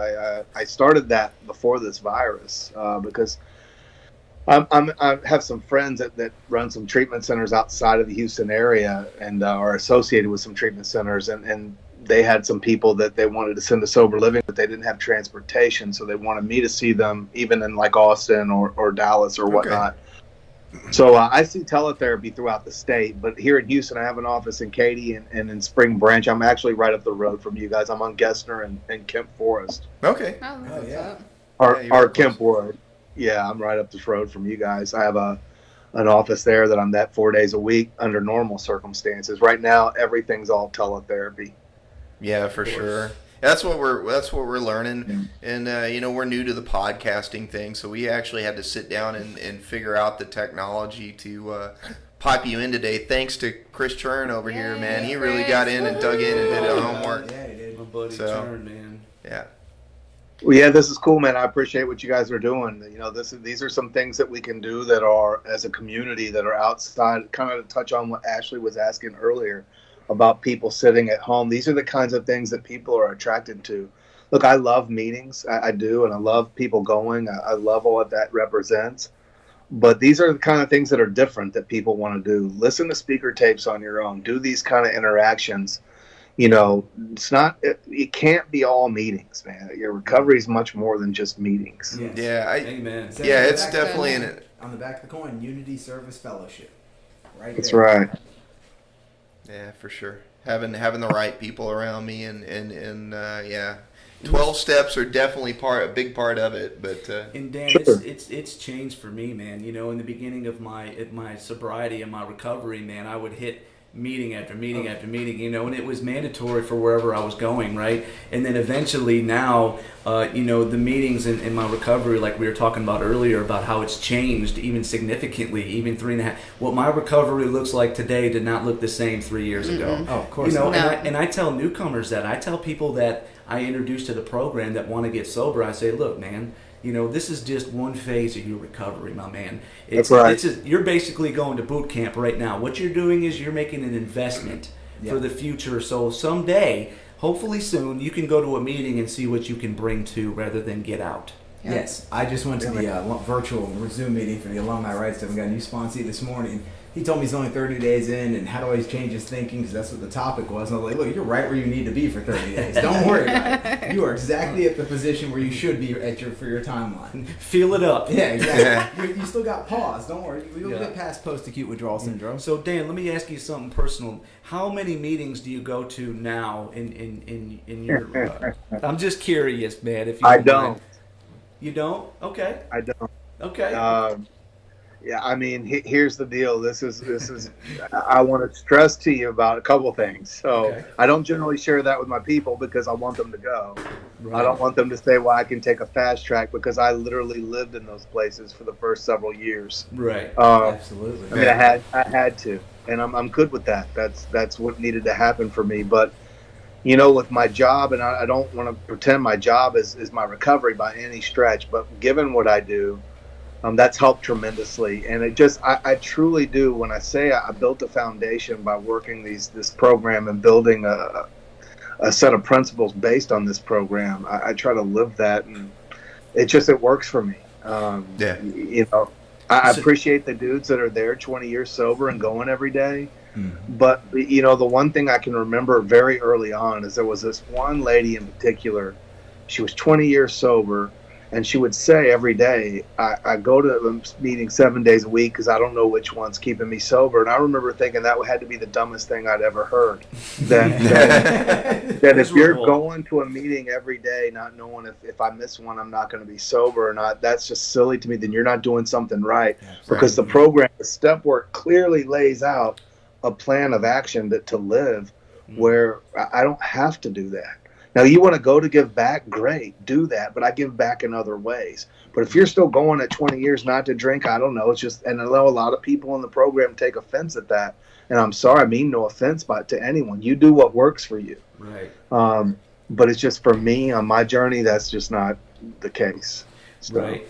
I started that before this virus because I have some friends that run some treatment centers outside of the Houston area and are associated with some treatment centers, and they had some people that they wanted to send to sober living, but they didn't have transportation, so they wanted me to see them even in like Austin or Dallas or whatnot. Okay. So I see teletherapy throughout the state, but here in Houston, I have an office in Katy and in Spring Branch. I'm actually right up the road from you guys. I'm on Gessner and Kemp Forest. Okay. Oh yeah. Or Kemp Wood. Yeah, I'm right up this road from you guys. I have an office there that I'm at 4 days a week under normal circumstances. Right now, everything's all teletherapy. Yeah, for sure. That's what we're learning, and we're new to the podcasting thing, so we actually had to sit down and figure out the technology to pipe you in today. Thanks to Chris Churn over here, man. He really got in and dug in and did his homework. Yeah, he did. My buddy Churn, man. Yeah. Well, yeah, this is cool, man. I appreciate what you guys are doing. These are some things that we can do that are, as a community, that are outside. Kind of to touch on what Ashley was asking earlier about people sitting at home. These are the kinds of things that people are attracted to. Look, I love meetings. I do, and I love people going. I love all that represents. But these are the kind of things that are different that people want to do. Listen to speaker tapes on your own. Do these kind of interactions. It can't be all meetings, man. Your recovery is much more than just meetings. Yes. Yeah. Amen. Yeah, it's definitely in it. On the back of the coin, Unity Service Fellowship. Right. That's there. right. Yeah, for sure. Having the right people around me and 12 steps are definitely a big part of it. But and Dan, it's changed for me, man. In the beginning of my sobriety and my recovery, man, I would hit meeting after meeting after meeting, and it was mandatory for wherever I was going, right? And then eventually now, the meetings in my recovery, like we were talking about earlier, about how it's changed even significantly, even 3.5. What my recovery looks like today did not look the same 3 years ago. Oh, of course. And I tell newcomers that. I tell people that I introduce to the program that want to get sober, I say, look, man, this is just one phase of your recovery, my man. That's right. You're basically going to boot camp right now. What you're doing is you're making an investment for the future. So someday, hopefully soon, you can go to a meeting and see what you can bring to rather than get out. Yeah. Yes, I just went to the virtual Zoom meeting for the alumni rights stuff. We got a new sponsee this morning. He told me he's only 30 days in, and how do I change his thinking? Because that's what the topic was. And I was like, look, you're right where you need to be for 30 days. Don't worry about it. You are exactly at the position where you should be for your timeline. Feel it up. Yeah, exactly. You still got pause. Don't worry. You'll get past post-acute withdrawal syndrome. So, Dan, let me ask you something personal. How many meetings do you go to now in your... I'm just curious, man. If you I don't. You don't? Okay. I don't. Okay. Yeah, I mean, here's the deal. This is. I want to stress to you about a couple things. So I don't generally share that with my people because I want them to go. Right. I don't want them to say, "Well, I can take a fast track," because I literally lived in those places for the first several years. Right. Absolutely. I mean, I had to, and I'm good with that. That's what needed to happen for me. But with my job, and I don't want to pretend my job is my recovery by any stretch. But given what I do. That's helped tremendously, and I truly do. When I say I built a foundation by working this program and building a set of principles based on this program, I try to live that, and it works for me. I appreciate the dudes that are there 20 years sober and going every day. Mm-hmm. But the one thing I can remember very early on is there was this one lady in particular. She was 20 years sober. And she would say every day, I go to a meeting 7 days a week because I don't know which one's keeping me sober. And I remember thinking that had to be the dumbest thing I'd ever heard. That if you're going to a meeting every day not knowing if I miss one, I'm not going to be sober or not, that's just silly to me. Then you're not doing something right. Because the program, the step work clearly lays out a plan of action to live where I don't have to do that. Now, you want to go to give back? Great, do that. But I give back in other ways. But if you're still going at 20 years not to drink, I don't know. It's just, and I know a lot of people in the program take offense at that. And I'm sorry, I mean no offense to anyone. You do what works for you. Right. But it's just for me on my journey, that's just not the case. So. Right.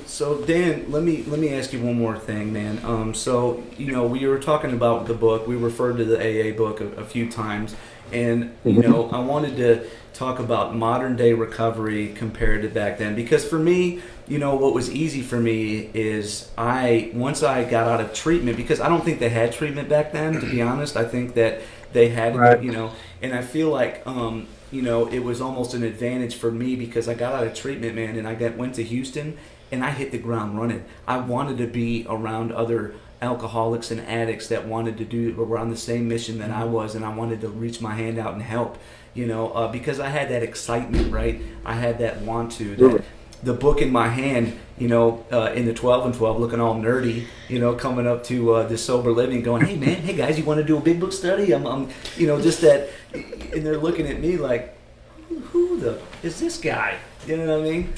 So Dan, let me ask you one more thing, man. So we were talking about the book. We referred to the AA book a few times, and I wanted to talk about modern day recovery compared to back then, because for me, what was easy for me is once I got out of treatment, because I don't think they had treatment back then, to be honest. I think that they had, right. And I feel like it was almost an advantage for me because I got out of treatment, man, and I went to Houston and I hit the ground running. I wanted to be around other alcoholics and addicts that wanted to were on the same mission that I was, and I wanted to reach my hand out and help, because I had that excitement, right? I had that want to, the book in my hand, in the 12 and 12, looking all nerdy, coming up to this sober living, going, hey guys, you want to do a big book study? I'm just that, and they're looking at me like, who the is this guy? You know what I mean?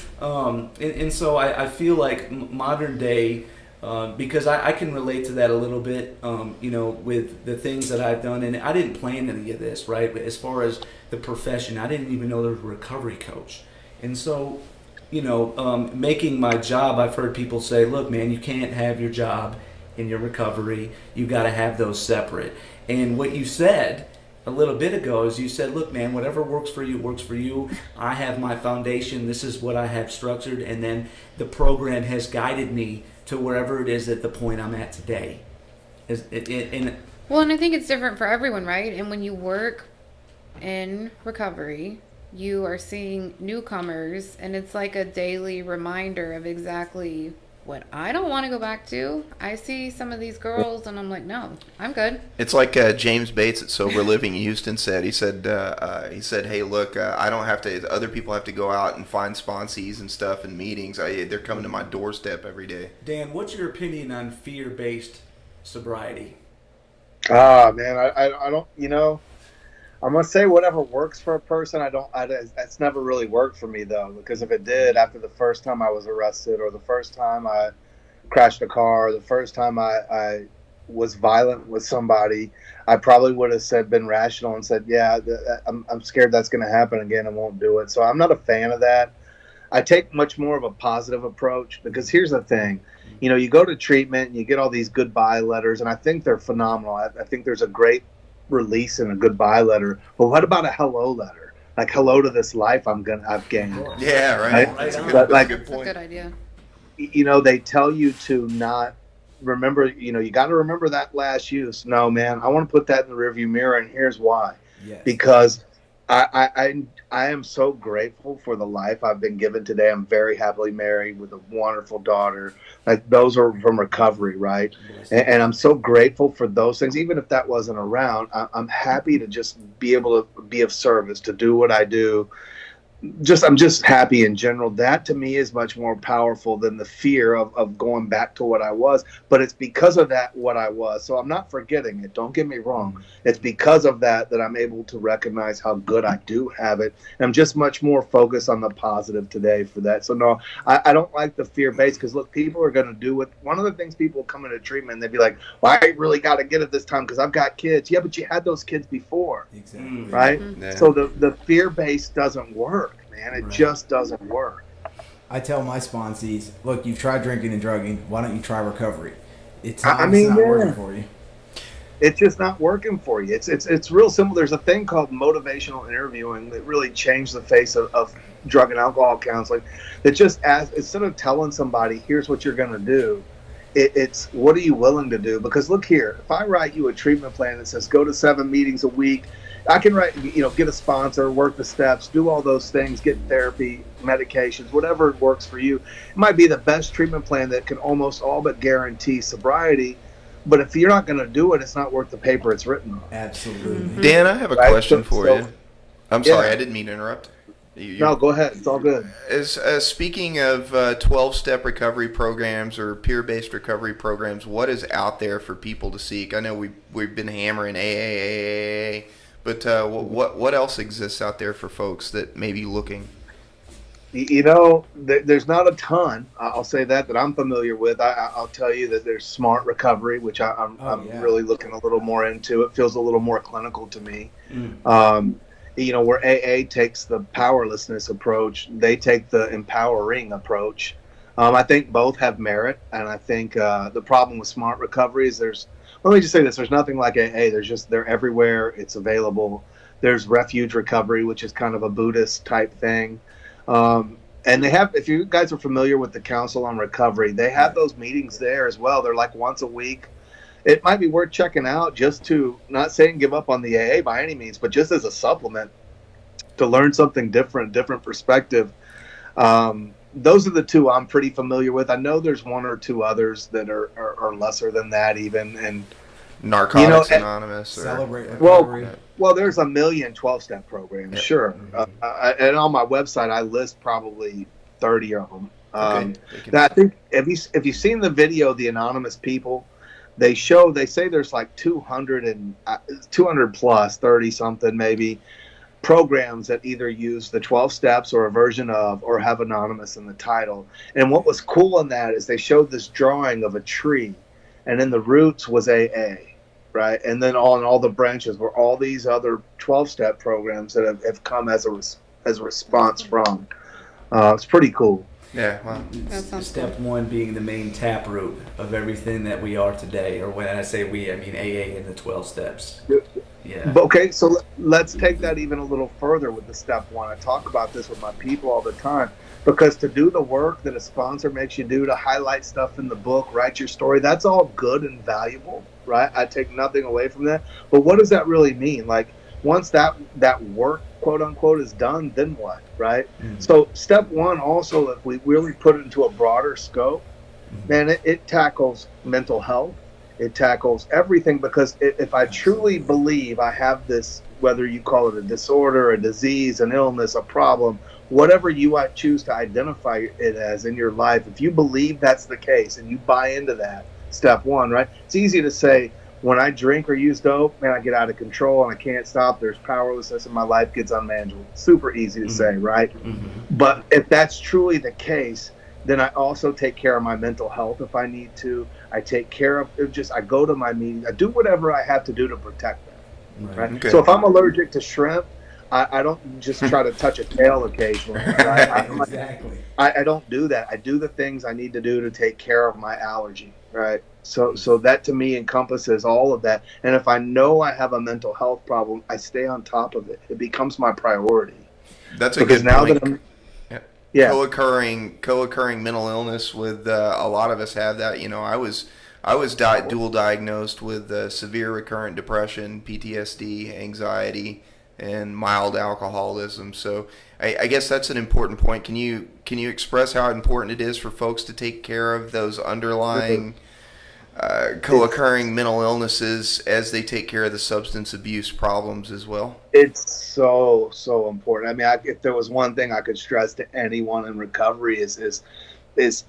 And so I feel like modern day, because I can relate to that a little bit, with the things that I've done, and I didn't plan any of this, right? But as far as the profession, I didn't even know there was a recovery coach, and so. Making my job, I've heard people say, look, man, you can't have your job in your recovery. You got to have those separate. And what you said a little bit ago is you said, look, man, whatever works for you works for you. I have my foundation. This is what I have structured. And then the program has guided me to wherever it is at the point I'm at today. Well, and I think it's different for everyone, right? And when you work in recovery, you are seeing newcomers, and it's like a daily reminder of exactly what I don't want to go back to. I see some of these girls, and I'm like, no, I'm good. It's like James Bates at Sober Living Houston said. He said, hey, look, I don't have to. Other people have to go out and find sponsees and stuff and meetings. They're coming to my doorstep every day. Dan, what's your opinion on fear-based sobriety? Man, I don't. I'm gonna say whatever works for a person. That's never really worked for me though, because if it did, after the first time I was arrested, or the first time I crashed a car, or the first time I was violent with somebody, I probably would have been rational and said, yeah, I'm scared that's gonna happen again and won't do it. So I'm not a fan of that. I take much more of a positive approach, because here's the thing. You go to treatment and you get all these goodbye letters, and I think they're phenomenal. I think there's a great release and a goodbye letter, but what about a hello letter? Like, hello to this life I've gained. Yeah, right. That's a good point. That's a good idea. They tell you to not remember. You got to remember that last use. No, man, I want to put that in the rearview mirror, and here's why. Yes. Because I am so grateful for the life I've been given today. I'm very happily married with a wonderful daughter. Like, those are from recovery, right? And I'm so grateful for those things. Even if that wasn't around, I'm happy to just be able to be of service, to do what I do. I'm just happy in general. That to me is much more powerful than the fear of going back to what I was. But it's because of that what I was. So I'm not forgetting it. Don't get me wrong. It's because of that I'm able to recognize how good I do have it. And I'm just much more focused on the positive today for that. So no, I don't like the fear based, because look, people are going to do it. One of the things people come into treatment and they'd be like, well, I really got to get it this time because I've got kids. Yeah, but you had those kids before. Exactly. Right? Mm-hmm. Yeah. So the fear based doesn't work. Man, it just doesn't work. I tell my sponsees, look, you've tried drinking and drugging. Why don't you try recovery? It's not working for you. It's just not working for you. It's real simple. There's a thing called motivational interviewing that really changed the face of drug and alcohol counseling. That just instead of telling somebody, here's what you're going to do, it's what are you willing to do? Because look here, if I write you a treatment plan that says go to 7 meetings a week, I can write, get a sponsor, work the steps, do all those things, get therapy, medications, whatever works for you. It might be the best treatment plan that can almost all but guarantee sobriety. But if you're not going to do it, it's not worth the paper it's written on. Absolutely. Mm-hmm. Dan, I have a question for you. I'm sorry, Yeah. I didn't mean to interrupt. No, go ahead. It's all good. As speaking of 12-step recovery programs or peer-based recovery programs, what is out there for people to seek? I know we've been hammering AA, but what else exists out there for folks that may be looking? There's not a ton. I'll say that I'm familiar with. I'll tell you that there's Smart Recovery, which I'm really looking a little more into. It feels a little more clinical to me. Where AA takes the powerlessness approach, they take the empowering approach. I think both have merit, and I think the problem with Smart Recovery is let me just say this: there's nothing like AA. They're everywhere. It's available. There's Refuge Recovery, which is kind of a Buddhist type thing. And they have, if you guys are familiar with the Council on Recovery, they have those meetings there as well. They're like once a week. It might be worth checking out just to, not saying give up on the AA by any means, but just as a supplement to learn something different perspective. Those are the two I'm pretty familiar with. I know there's one or two others that are lesser than that even. And Narcotics Anonymous. Celebrate. Well, there's a million 12-step programs, sure. And on my website, I list probably 30 of them. I think if you've seen the video, the anonymous people, they say there's like 200 plus, 30 something maybe, programs that either use the 12 steps or a version of, or have anonymous in the title. And what was cool in that is they showed this drawing of a tree, and in the roots was AA. Right, and then all the branches were all these other 12-step programs that have come as a response from. It's pretty cool. Yeah, wow. Step one being the main taproot of everything that we are today, or when I say we, I mean AA and the 12 steps. Yeah. Okay, so let's take that even a little further with the step one. I talk about this with my people all the time, because to do the work that a sponsor makes you do, to highlight stuff in the book, write your story, that's all good and valuable, right? I take nothing away from that. But what does that really mean? Like, once that work, quote unquote, is done, then what, right? So step one also, if we really put it into a broader scope, man, it tackles mental health. It tackles everything, because if I truly believe I have this, whether you call it a disorder, a disease, an illness, a problem, whatever you choose to identify it as in your life, if you believe that's the case and you buy into that, step one, right? It's easy to say, when I drink or use dope, man, I get out of control and I can't stop. There's powerlessness and my life gets unmanageable. Super easy to say, right? But if that's truly the case, then I also take care of my mental health if I need to. I take care of I go to my meetings. I do whatever I have to do to protect them. Right? Okay. So if I'm allergic to shrimp, I don't just try to touch a tail occasionally. Right? Exactly. I don't do that. I do the things I need to do to take care of my allergy. Right. So that to me encompasses all of that. And if I know I have a mental health problem, I stay on top of it. It becomes my priority. That's a good point. That Yeah. Co-occurring mental illness with a lot of us have that. I was dual diagnosed with severe recurrent depression, PTSD, anxiety, and mild alcoholism. So I guess that's an important point. Can you express how important it is for folks to take care of those underlying co-occurring mental illnesses as they take care of the substance abuse problems as well? It's so important. I mean, if there was one thing I could stress to anyone in recovery is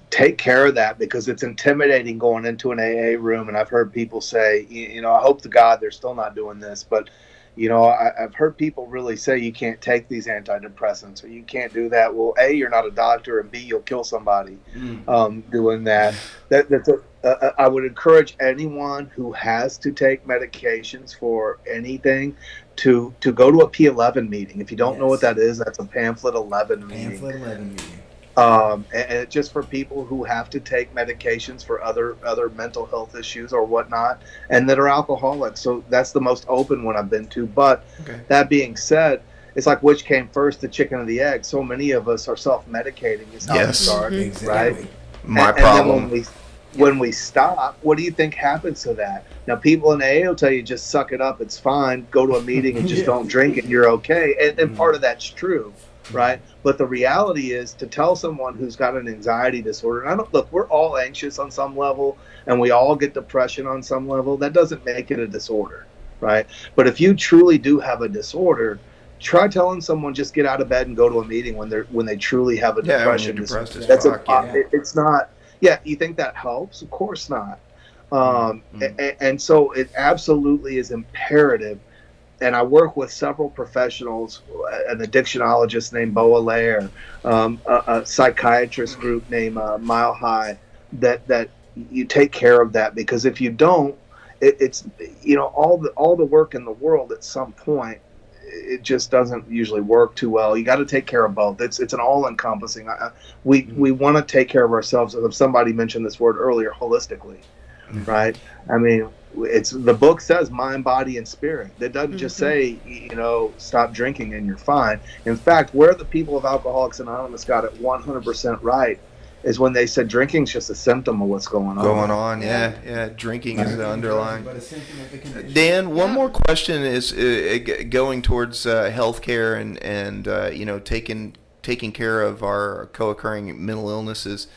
take care of that, because it's intimidating going into an AA room. And I've heard people say, I hope to God they're still not doing this, but I've heard people really say you can't take these antidepressants or you can't do that. Well, A, you're not a doctor, and B, you'll kill somebody doing that. I would encourage anyone who has to take medications for anything to go to a P11 meeting. If you don't know what that is, that's a Pamphlet 11 meeting. Pamphlet 11 meeting. And it's just for people who have to take medications for other mental health issues or whatnot, and that are alcoholics. So that's the most open one I've been to. But that being said, it's like, which came first, the chicken or the egg? So many of us are self-medicating is how we start, exactly. right? My problem. And then when we stop, what do you think happens to that? Now, people in AA will tell you, just suck it up, it's fine, go to a meeting and just don't drink and you're okay. And part of that's true. Right. But the reality is, to tell someone who's got an anxiety disorder, and look, we're all anxious on some level and we all get depression on some level. That doesn't make it a disorder. Right. But if you truly do have a disorder, try telling someone just get out of bed and go to a meeting when they truly have a depression. It's not. Yeah. You think that helps? Of course not. And so it absolutely is imperative and I work with several professionals, an addictionologist named Boa Lair, a psychiatrist group named Mile High, that you take care of that, because if you don't, it's all the work in the world at some point, it just doesn't usually work too well. You got to take care of both. It's an all encompassing. We want to take care of ourselves. Somebody mentioned this word earlier, holistically, right? I mean, it's the book says mind, body, and spirit. It doesn't just say stop drinking and you're fine. In fact, where the people of Alcoholics Anonymous got it 100% right is when they said drinking's just a symptom of what's going on. Yeah. Drinking is the underlying. But a symptom of the condition. Dan, one more question is going towards healthcare and taking care of our co-occurring mental illnesses.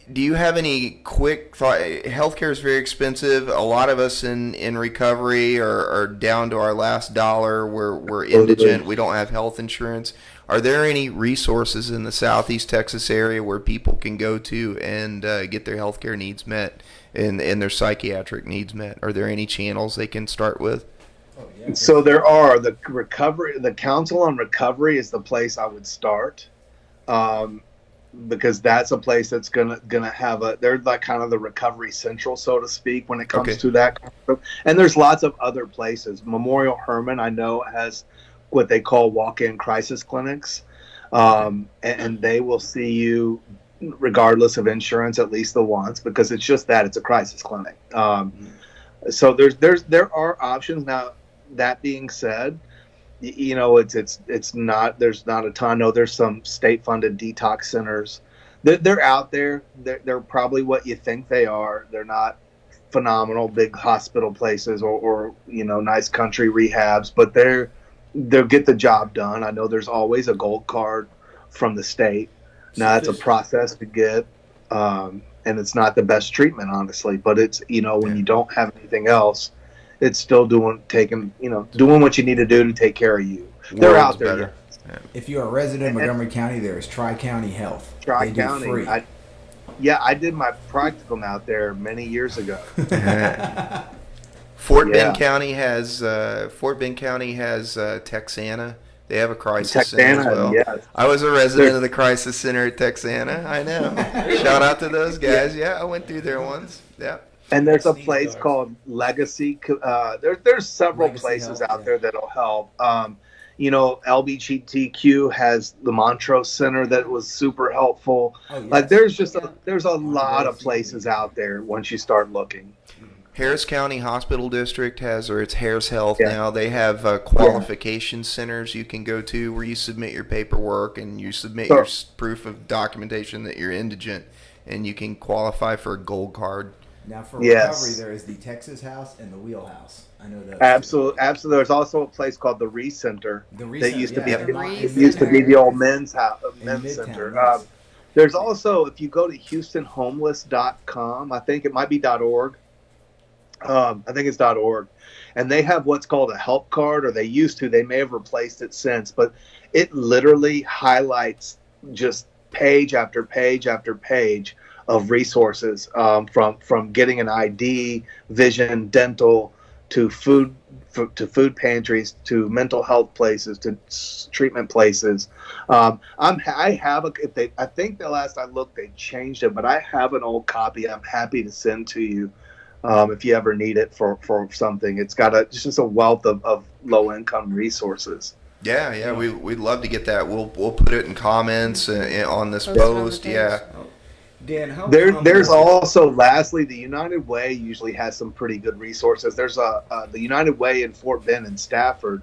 Do you have any quick thought? Healthcare is very expensive. A lot of us in recovery are down to our last dollar. We're indigent. We don't have health insurance. Are there any resources in the Southeast Texas area where people can go to and get their healthcare needs met and their psychiatric needs met? Are there any channels they can start with? So there are. The Council on Recovery is the place I would start. Because that's a place that's gonna have they're like kind of the recovery central, so to speak, when it comes to that kind of stuff. And there's lots of other places. Memorial Hermann, I know, has what they call walk-in crisis clinics, and they will see you regardless of insurance at least the once, because it's just that it's a crisis clinic. So there are options. Now, that being said, it's not, there's not a ton. No, there's some state funded detox centers. They're out there. They're probably what you think they are. They're not phenomenal big hospital places or nice country rehabs, but they'll get the job done. I know there's always a gold card from the state. Now that's a process to get, and it's not the best treatment, honestly, but it's, when you don't have anything else, it's still doing what you need to do to take care of you. They're out there. Yeah. If you're a resident of Montgomery County, there is Tri-County Health. Tri-County. Free. I did my practicum out there many years ago. Fort Bend County has Texana. They have a crisis center as well. Yes. I was a resident of the crisis center at Texana. I know. Shout out to those guys. Yeah, I went through there once. Yeah. And there's a place called Legacy. There's several places out there that'll help. LBGTQ has the Montrose Center that was super helpful. Oh, yes. Like there's a lot of places out there once you start looking. Harris County Hospital District it's Harris Health now. They have qualification centers you can go to where you submit your paperwork and you submit your proof of documentation that you're indigent, and you can qualify for a gold card. Now, for recovery, there is the Texas House and the Wheelhouse. I know that. Absolutely. There's also a place called the Rae Center that used to be the old men's center. There's also, if you go to HoustonHomeless.com, I think it might be .org. I think it's .org, and they have what's called a help card, or they used to. They may have replaced it since, but it literally highlights just page after page after page of resources, from getting an ID, vision, dental, to food pantries, to mental health places, to treatment places. I think the last I looked they changed it, but I have an old copy I'm happy to send to you if you ever need it for something. It's just a wealth of low income resources. Yeah, we'd love to get that. We'll put it in comments on this post. Yeah. Dan, there's also, lastly, the United Way usually has some pretty good resources. There's the United Way in Fort Bend and Stafford.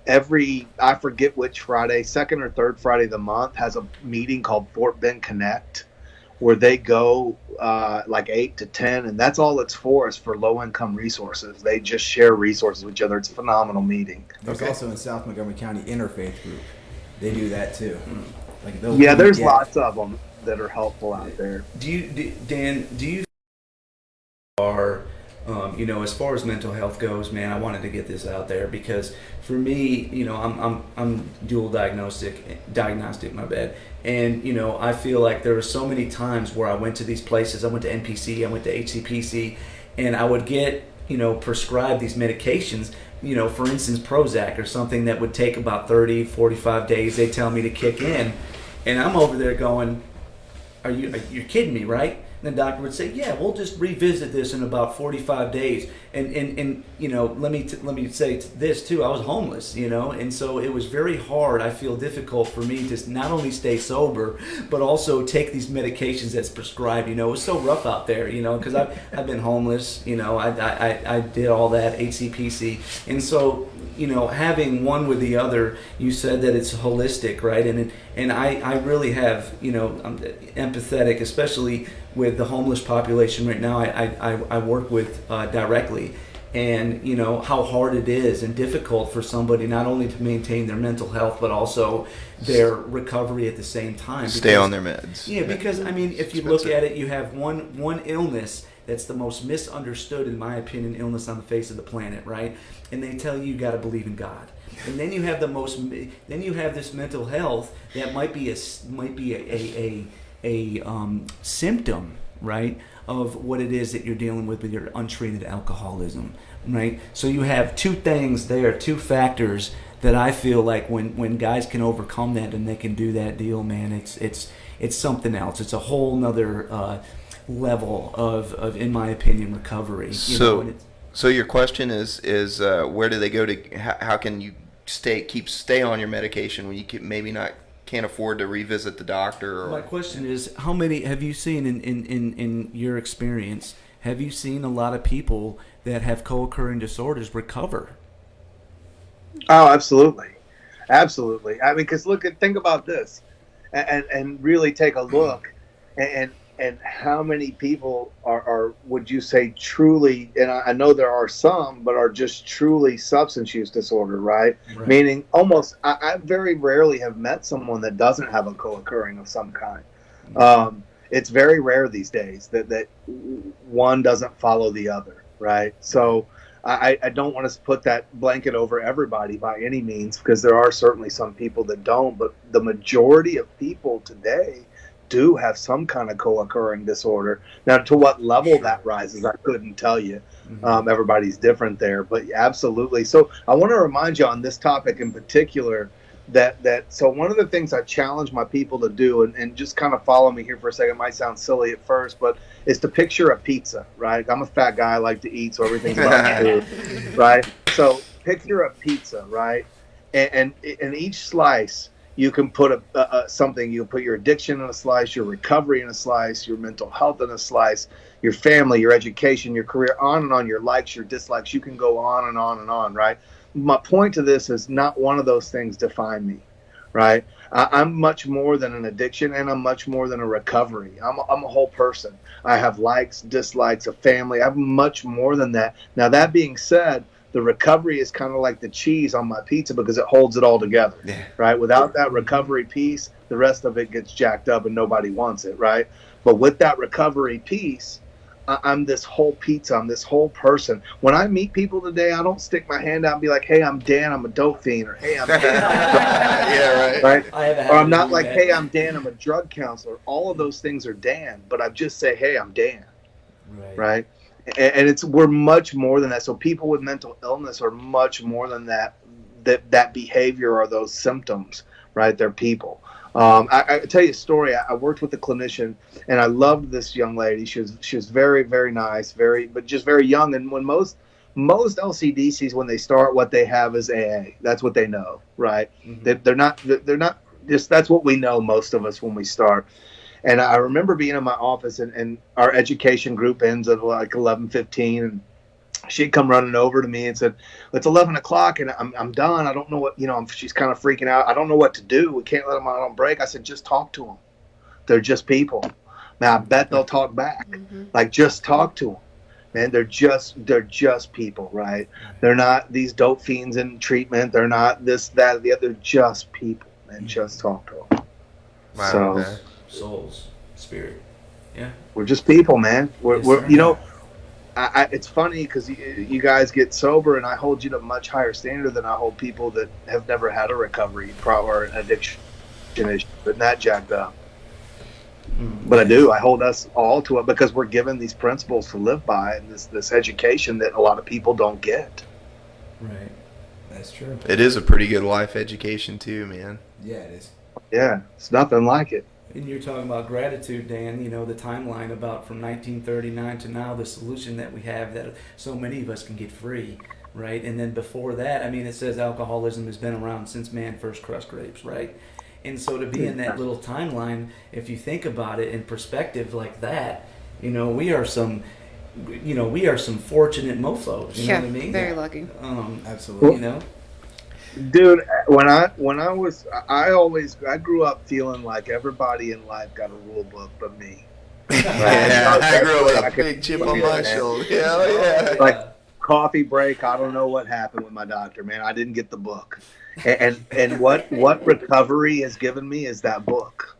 I forget which Friday, second or third Friday of the month, has a meeting called Fort Bend Connect, where they go like 8 to 10, and that's all it's for, is for low-income resources. They just share resources with each other. It's a phenomenal meeting. There's also in South Montgomery County Interfaith Group. They do that too. There's lots of them that are helpful out there. Dan, as far as mental health goes, man, I wanted to get this out there because for me, I'm dual diagnostic, my bad. And, I feel like there were so many times where I went to these places. I went to NPC, I went to HCPC, and I would get, prescribed these medications. for instance, Prozac or something that would take about 30, 45 days, they tell me to kick in. And I'm over there going, you're kidding me, right? And the doctor would say, yeah, we'll just revisit this in about 45 days. And let me say this too. I was homeless, and so it was very hard. I feel difficult for me to not only stay sober, but also take these medications that's prescribed. It was so rough out there, because I've been homeless. I did all that HCPC, and so having one with the other, you said that it's holistic, right? And I really have, I'm empathetic, especially with the homeless population right now. I work with directly, and how hard it is and difficult for somebody not only to maintain their mental health but also their recovery at the same time. Stay on their meds. Yeah, because if you look at it, you have one illness that's the most misunderstood, in my opinion, illness on the face of the planet, right? And they tell you got to believe in God. And then you have this mental health that might be a symptom, right, of what it is that you're dealing with your untreated alcoholism, right? So you have two things there, two factors that I feel like when guys can overcome that and they can do that deal, man, it's something else. It's a whole nother level of, in my opinion, recovery. So your question is where do they go to? How can you stay on your medication when you can't afford to revisit the doctor? Or, my question is, how many have you seen in your experience? Have you seen a lot of people that have co-occurring disorders recover? Oh, absolutely. I mean, because think about this, and really take a look, and how many people are would you say truly, and I know there are some, but are just truly substance use disorder, right? Meaning almost, I very rarely have met someone that doesn't have a co-occurring of some kind. It's very rare these days that one doesn't follow the other, right? So I don't want to put that blanket over everybody by any means, because there are certainly some people that don't, but the majority of people today do have some kind of co-occurring disorder. Now, to what level that rises, I couldn't tell you. Everybody's different there, but absolutely. So I want to remind you on this topic in particular so one of the things I challenge my people to do, and just kind of follow me here for a second, it might sound silly at first, but is to picture a pizza, right? I'm a fat guy, I like to eat, so everything's about food, right? So picture a pizza, right? And in each slice, you can put something. You can put your addiction in a slice, your recovery in a slice, your mental health in a slice, your family, your education, your career, on and on, your likes, your dislikes. You can go on and on and on, right? My point to this is not one of those things define me, right? I'm much more than an addiction, and I'm much more than a recovery. I'm a whole person. I have likes, dislikes, a family. I'm much more than that. Now, that being said, the recovery is kind of like the cheese on my pizza because it holds it all together, right? Without that recovery piece, the rest of it gets jacked up and nobody wants it, right? But with that recovery piece, I'm this whole pizza. I'm this whole person. When I meet people today, I don't stick my hand out and be like, hey, I'm Dan, I'm a dope fiend, or hey, I'm Dan. Yeah, right. Or I'm not like, hey, I'm Dan, I'm a drug counselor. All of those things are Dan, but I just say, hey, I'm Dan, right? And we're much more than that. So people with mental illness are much more than that behavior or those symptoms, right? They're people. I tell you a story. I worked with a clinician, and I loved this young lady. She was very, very nice, but just very young. And when most LCDCs, when they start, what they have is AA. That's what they know, right? They're not just, that's what we know, most of us, when we start. And I remember being in my office, and our education group ends at like 11:15, and she'd come running over to me and said, it's 11 o'clock and I'm done. I don't know what, she's kind of freaking out. I don't know what to do. We can't let them out on break. I said, just talk to them. They're just people. Now, I bet they'll talk back. Like, just talk to them. Man, they're just people, right? They're not these dope fiends in treatment. They're not this, that, or the other. They're just people, man. Just talk to them. Wow, so, man. Souls, spirit. Yeah. We're just people, man. Yes, We're it's funny because you guys get sober, and I hold you to a much higher standard than I hold people that have never had a recovery or an addiction issue, but not jacked up. But I do. I hold us all to it because we're given these principles to live by, and this education that a lot of people don't get. Right. That's true. It is a pretty good life education too, man. Yeah, it is. Yeah, it's nothing like it. And you're talking about gratitude, Dan, you know, the timeline about from 1939 to now, the solution that we have that so many of us can get free, right? And then before that, I mean, it says alcoholism has been around since man first crushed grapes, right? And so to be in that little timeline, if you think about it in perspective like that, you know, we are some fortunate mofos, you know what I mean? Very lucky. Absolutely. You know? Dude, I grew up feeling like everybody in life got a rule book but me. Yeah, I grew up with a big chip on my shoulder. Hell yeah. Like coffee break, I don't know what happened with my doctor, man. I didn't get the book. And what recovery has given me is that book.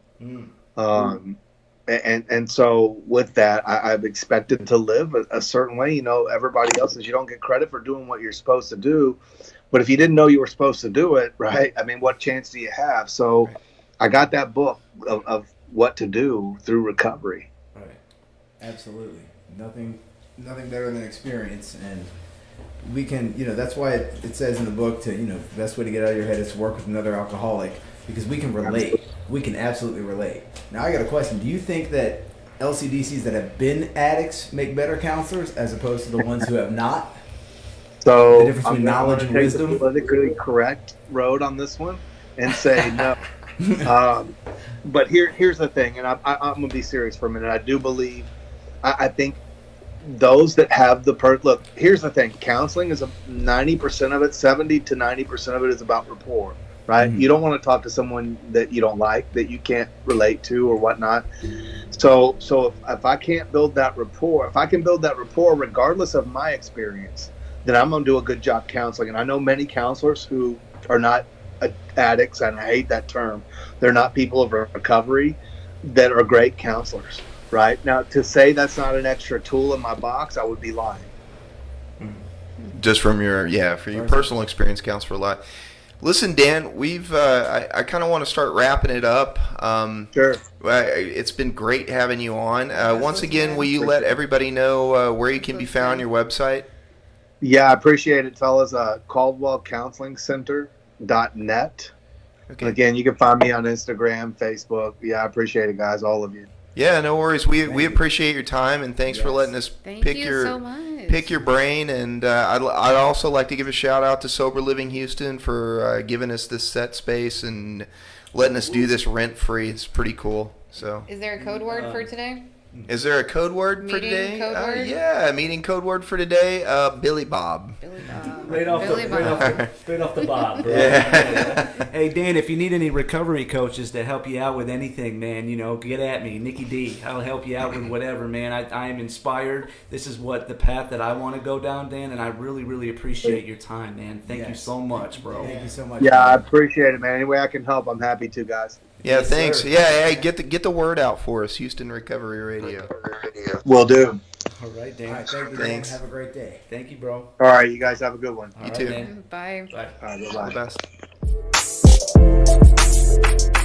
And so with that, I've expected to live a certain way. You know, everybody else says you don't get credit for doing what you're supposed to do. But if you didn't know you were supposed to do it, right? I mean, what chance do you have? So I got that book of what to do through recovery. Right. Absolutely. Nothing better than experience. And we can, you know, that's why it says in the book to, you know, the best way to get out of your head is to work with another alcoholic, because we can relate. We can absolutely relate. Now, I got a question. Do you think that LCDCs that have been addicts make better counselors as opposed to the ones who have not? So The difference between I'm knowledge gonna and take wisdom? the politically correct road on this one and say no. But here's the thing, and I'm going to be serious for a minute. I do believe, I think those that have look, here's the thing. Counseling is 90% of it, 70 to 90% of it is about rapport, right? Mm-hmm. You don't want to talk to someone that you don't like, that you can't relate to or whatnot. So if I can't build that rapport, if I can build that rapport regardless of my experience, then I'm going to do a good job counseling. And I know many counselors who are not addicts, and I hate that term. They're not people of recovery that are great counselors, right? Now, to say that's not an extra tool in my box, I would be lying. Just from your personal experience counts for a lot. Listen, Dan, I kind of want to start wrapping it up. Sure. It's been great having you on. Once again, will you let everybody know where you can be found, your website? Yeah, I appreciate it, fellas. CaldwellCounselingCenter.net. Okay. Again, you can find me on Instagram, Facebook. Yeah, I appreciate it, guys, all of you. Yeah, no worries. We appreciate your time, and thanks for letting us pick your brain. And I'd also like to give a shout out to Sober Living Houston for giving us this set space and letting us do this rent free. It's pretty cool. So, Is there a code word for today? is there a code word for today? Meeting code word? Yeah, meeting code word for today. Billy Bob. Billy Bob. Right off the bob, bro. Yeah. Hey, Dan, if you need any recovery coaches to help you out with anything, man, you know, get at me. Nikki D. I'll help you out with whatever, man. I am inspired. This is the path that I want to go down, Dan, and I really, really appreciate your time, man. Thank you so much, bro. Thank you so much. Yeah, I appreciate it, man. Any way I can help, I'm happy to, guys. Yeah, Yes, thanks. sir. Yeah, hey, get the word out for us, Houston Recovery Radio. Will do. All right, Dan. All right, thank you. Thanks. Dan. Have a great day. Thank you, bro. All right, you guys have a good one. All You right, too. Dan. Bye. Bye. All right, All bye-bye. the best.